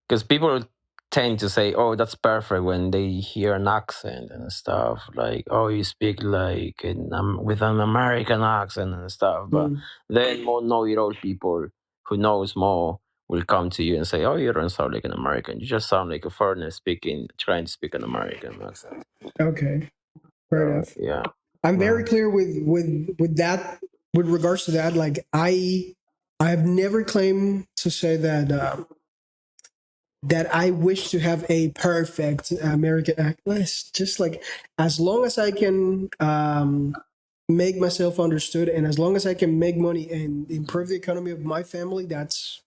F: Because people tend to say, "Oh, that's perfect" when they hear an accent and stuff, like, "Oh, you speak like with an American accent and stuff." But
A: mm,
F: then more know-it-all people who knows more will come to you and say, "Oh, you don't sound like an American. You just sound like a foreigner speaking, trying to speak an American accent."
A: okay. Fair
F: So
A: enough.
F: yeah,
A: I'm very
F: yeah.
A: clear with that with regards to that. Like I have never claimed to say that that I wish to have a perfect American accent. It's just like as long as I can make myself understood, and as long as I can make money and improve the economy of my family, that's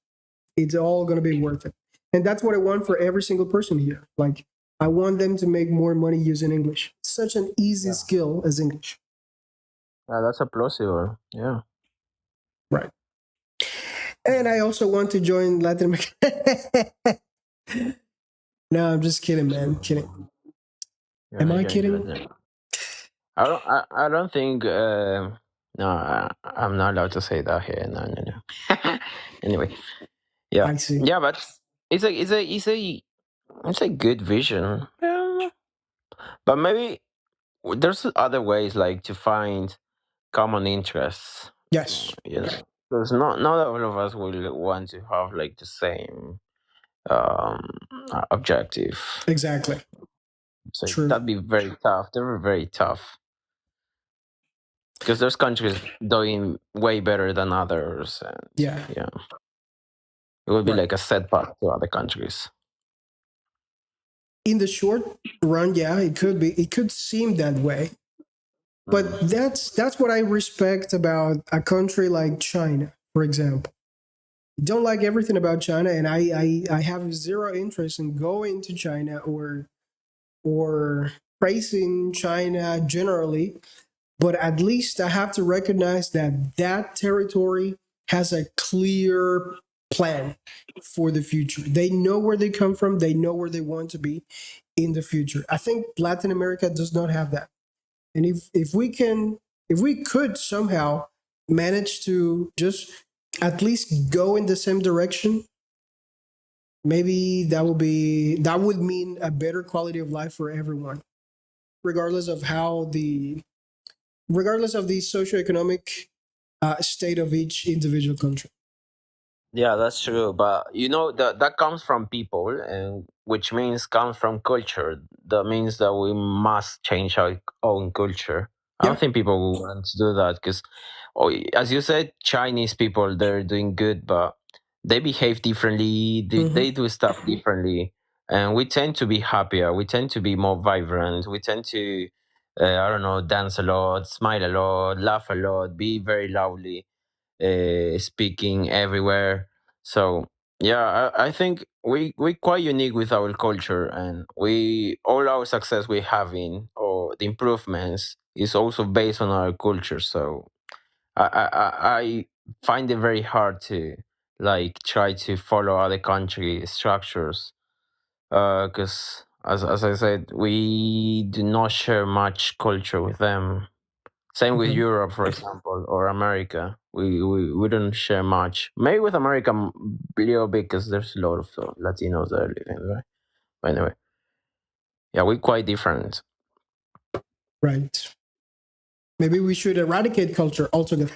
A: it's all gonna be worth it. And that's what I want for every single person here. Like I want them to make more money using English. It's such an easy
F: Yeah.
A: skill as English.
F: Yeah, that's a plausible. Yeah.
A: Right. And I also want to join Latin America. No, I'm just kidding, man. Kidding.
F: You
A: Am
F: wanna
A: I
F: join the
A: kidding?
F: Latin? I don't think. No, I'm not allowed to say that here. No, no, no. Anyway, yeah,
A: I see.
F: yeah, but it's a good vision. But maybe there's other ways like to find common interests.
A: Yes.
F: You know, because not all of us will want to have like the same um objective.
A: Exactly.
F: So
A: True.
F: that'd be very tough. They were very tough because there's countries doing way better than others, and
A: Yeah.
F: yeah, it would be
A: Right.
F: like a setback to other countries.
A: In the short run, yeah, it could be. It could seem that way.
F: Mm.
A: But that's what I respect about a country like China, for example. Don't like everything about China, and I have zero interest in going to China or praising China generally. But at least I have to recognize that that territory has a clear plan for the future. They know where they come from. They know where they want to be in the future. I think Latin America does not have that. And if we could somehow manage to just at least go in the same direction, maybe that would mean a better quality of life for everyone, regardless of how the regardless of the socioeconomic state of each individual country.
F: Yeah, that's true. But you know that comes from people, and which means comes from culture. That means that we must change our own culture. I don't
A: Yeah.
F: think people will want to do that because, oh, as you said, Chinese people they're doing good, but they behave differently. They
A: Hmm.
F: do stuff differently, and we tend to be happier. We tend to be more vibrant. We tend to, I don't know, dance a lot, smile a lot, laugh a lot, be very loudly speaking everywhere. So yeah, I think we quite unique with our culture, and we all our success we having or the improvements is also based on our culture. So I find it very hard to like try to follow other country structures because as I said, we do not share much culture with them. Same with
A: Okay.
F: Europe, for example, or America. We don't share much. Maybe with America, a little bit because there's a lot of Latinos there living, right? But anyway, yeah, we're quite different.
A: Right. Maybe we should eradicate culture altogether.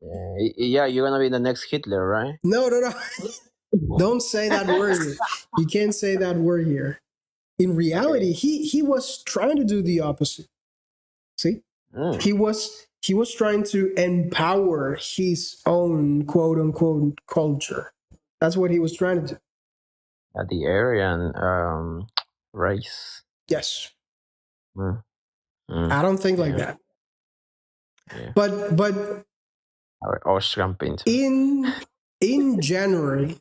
F: Yeah, you're gonna be the next Hitler, right?
A: No, no, no. Don't say that word here. You can't say that word here. In reality,
F: Okay.
A: he was trying to do the opposite. See?
F: Mm.
A: He was trying to empower his own quote unquote culture. That's what he was trying to do.
F: The Aryan race.
A: Yes.
F: Mm. Mm.
A: I don't think like
F: Yeah,
A: that.
F: yeah.
A: But
F: Or Austrian painter.
A: in January,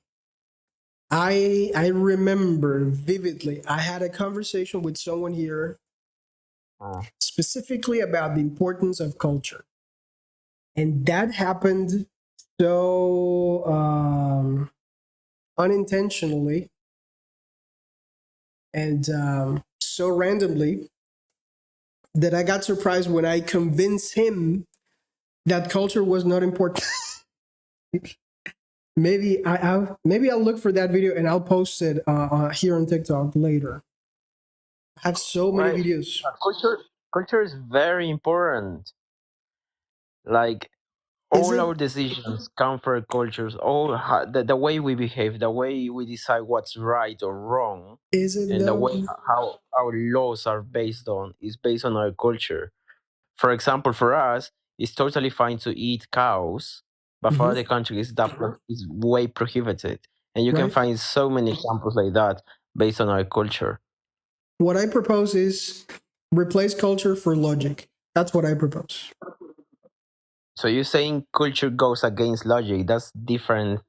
A: I remember vividly. I had a conversation with someone here
F: Oh,
A: specifically about the importance of culture, and that happened so unintentionally and so randomly that I got surprised when I convinced him that culture was not important. Maybe I'll look for that video and I'll post it here on TikTok later. I have so many
F: Right.
A: videos.
F: Culture is very important. Like
A: Is
F: all our
A: it?
F: decisions come from cultures. The way we behave, the way we decide what's right or wrong,
A: Is it
F: and the way
A: though?
F: how our laws are based on is based on our culture. For example, for us, it's totally fine to eat cows, but for
A: Mhm.
F: other countries, is way prohibited. And you can
A: Right.
F: find so many examples like that based on our culture.
A: What I propose is replace culture for logic. That's what I propose.
F: So you're saying culture goes against logic? That's different.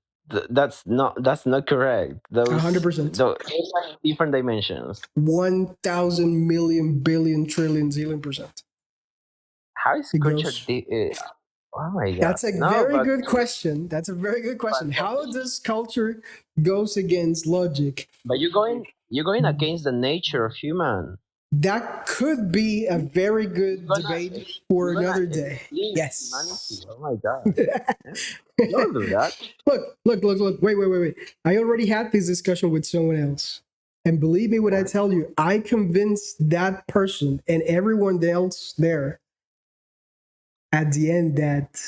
F: That's not correct.
A: 100%.
F: Those are different dimensions.
A: 1,000 million billion trillion zillion percent.
F: How is
A: It
F: culture?
A: goes.
F: Oh my god!
A: That's a
F: No,
A: very good question. That's a very good question. How does culture goes against logic?
F: but you're going against the nature of human.
A: That could be a very
F: You're
A: good
F: gonna
A: debate for
F: you're gonna
A: another day.
F: extinct humanity.
A: Yes.
F: Oh my god! Yeah. Don't do that.
A: Look. Wait. I already had this discussion with someone else. And believe me when I tell you, I convinced that person and everyone else there at the end that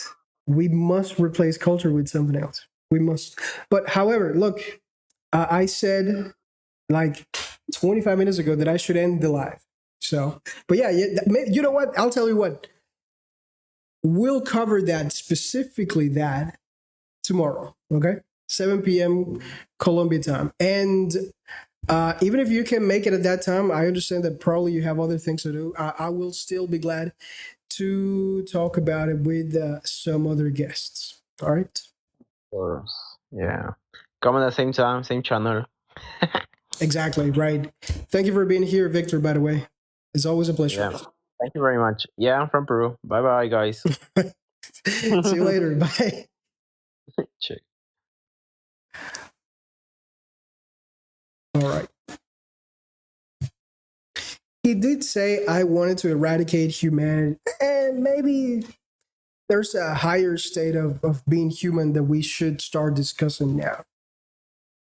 A: we must replace culture with something else. We must. But however, look, I said like 25 minutes ago that I should end the live. So, but yeah, you know what? I'll tell you what. We'll cover that specifically that tomorrow. Okay, 7 p.m. Colombia time, and even if you can make it at that time, I understand that probably you have other things to do. I will still be glad to talk about it with some other guests. All right.
F: Of course. Yeah. Come at the same time, same channel.
A: Exactly. Right. Thank you for being here, Victor, by the way. It's always a pleasure.
F: Yeah. Thank you very much. Yeah, I'm from Peru. Bye bye, guys.
A: See you later. Bye.
F: Check.
A: All right. He did say I wanted to eradicate humanity, and maybe there's a higher state of being human that we should start discussing now.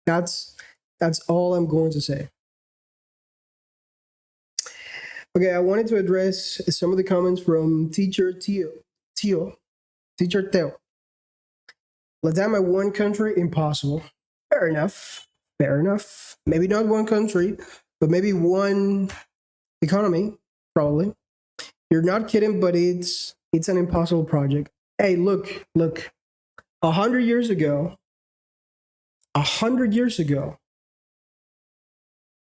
A: That's all I'm going to say. Okay, I wanted to address some of the comments from teacher teacher Teo. Latam one country, impossible. Fair enough. Fair enough. Maybe not one country, but maybe one economy, probably. You're not kidding, but it's an impossible project. Hey, look. 100 years ago,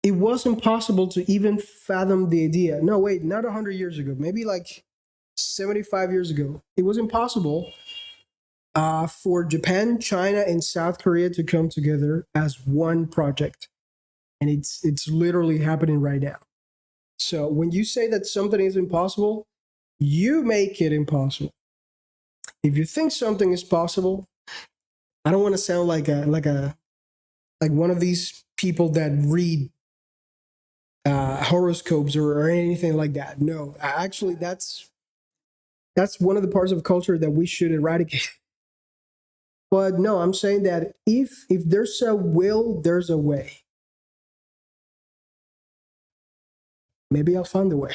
A: it was impossible to even fathom the idea. No, wait, not 100 years ago. Maybe like 75 years ago. It was impossible for Japan, China, and South Korea to come together as one project, and it's literally happening right now. So when you say that something is impossible, you make it impossible. If you think something is possible, I don't want to sound like one of these people that read horoscopes or anything like that. No, actually, that's one of the parts of culture that we should eradicate. But no, I'm saying that if there's a will, there's a way. Maybe I'll find a way.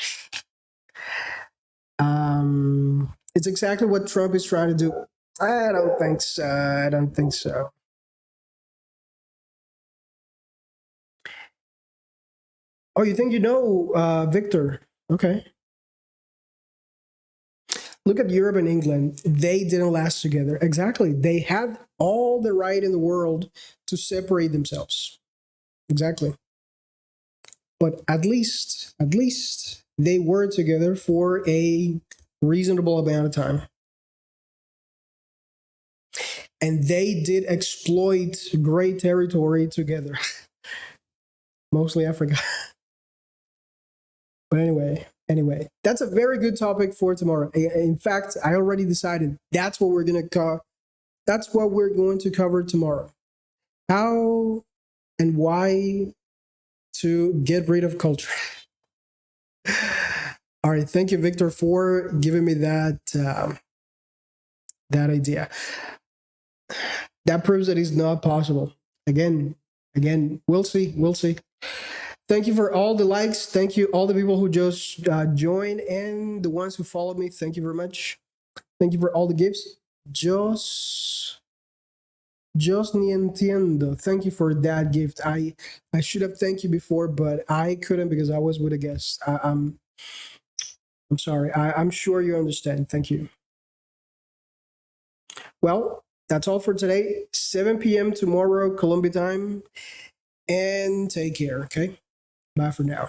A: It's exactly what Trump is trying to do. I don't think so. I don't think so. Oh, you think you know Victor? Okay. Look at Europe and England. They didn't last together. Exactly. They had all the right in the world to separate themselves. Exactly. But at least they were together for a reasonable amount of time. And they did exploit great territory together. Mostly Africa. But anyway, that's a very good topic for tomorrow. In fact, I already decided that's what we're going to cover tomorrow. How and why to get rid of culture. All right, thank you, Victor, for giving me that that idea. That proves that it's not possible. Again, we'll see. We'll see. Thank you for all the likes. Thank you, all the people who just joined and the ones who followed me. Thank you very much. Thank you for all the gifts. Just ni entiendo. Thank you for that gift. I should have thanked you before, but I couldn't because I was with a guest. I'm sorry. I'm sure you understand. Thank you. Well, that's all for today. 7 p.m. tomorrow, Colombia time. And take care, okay? Bye for now.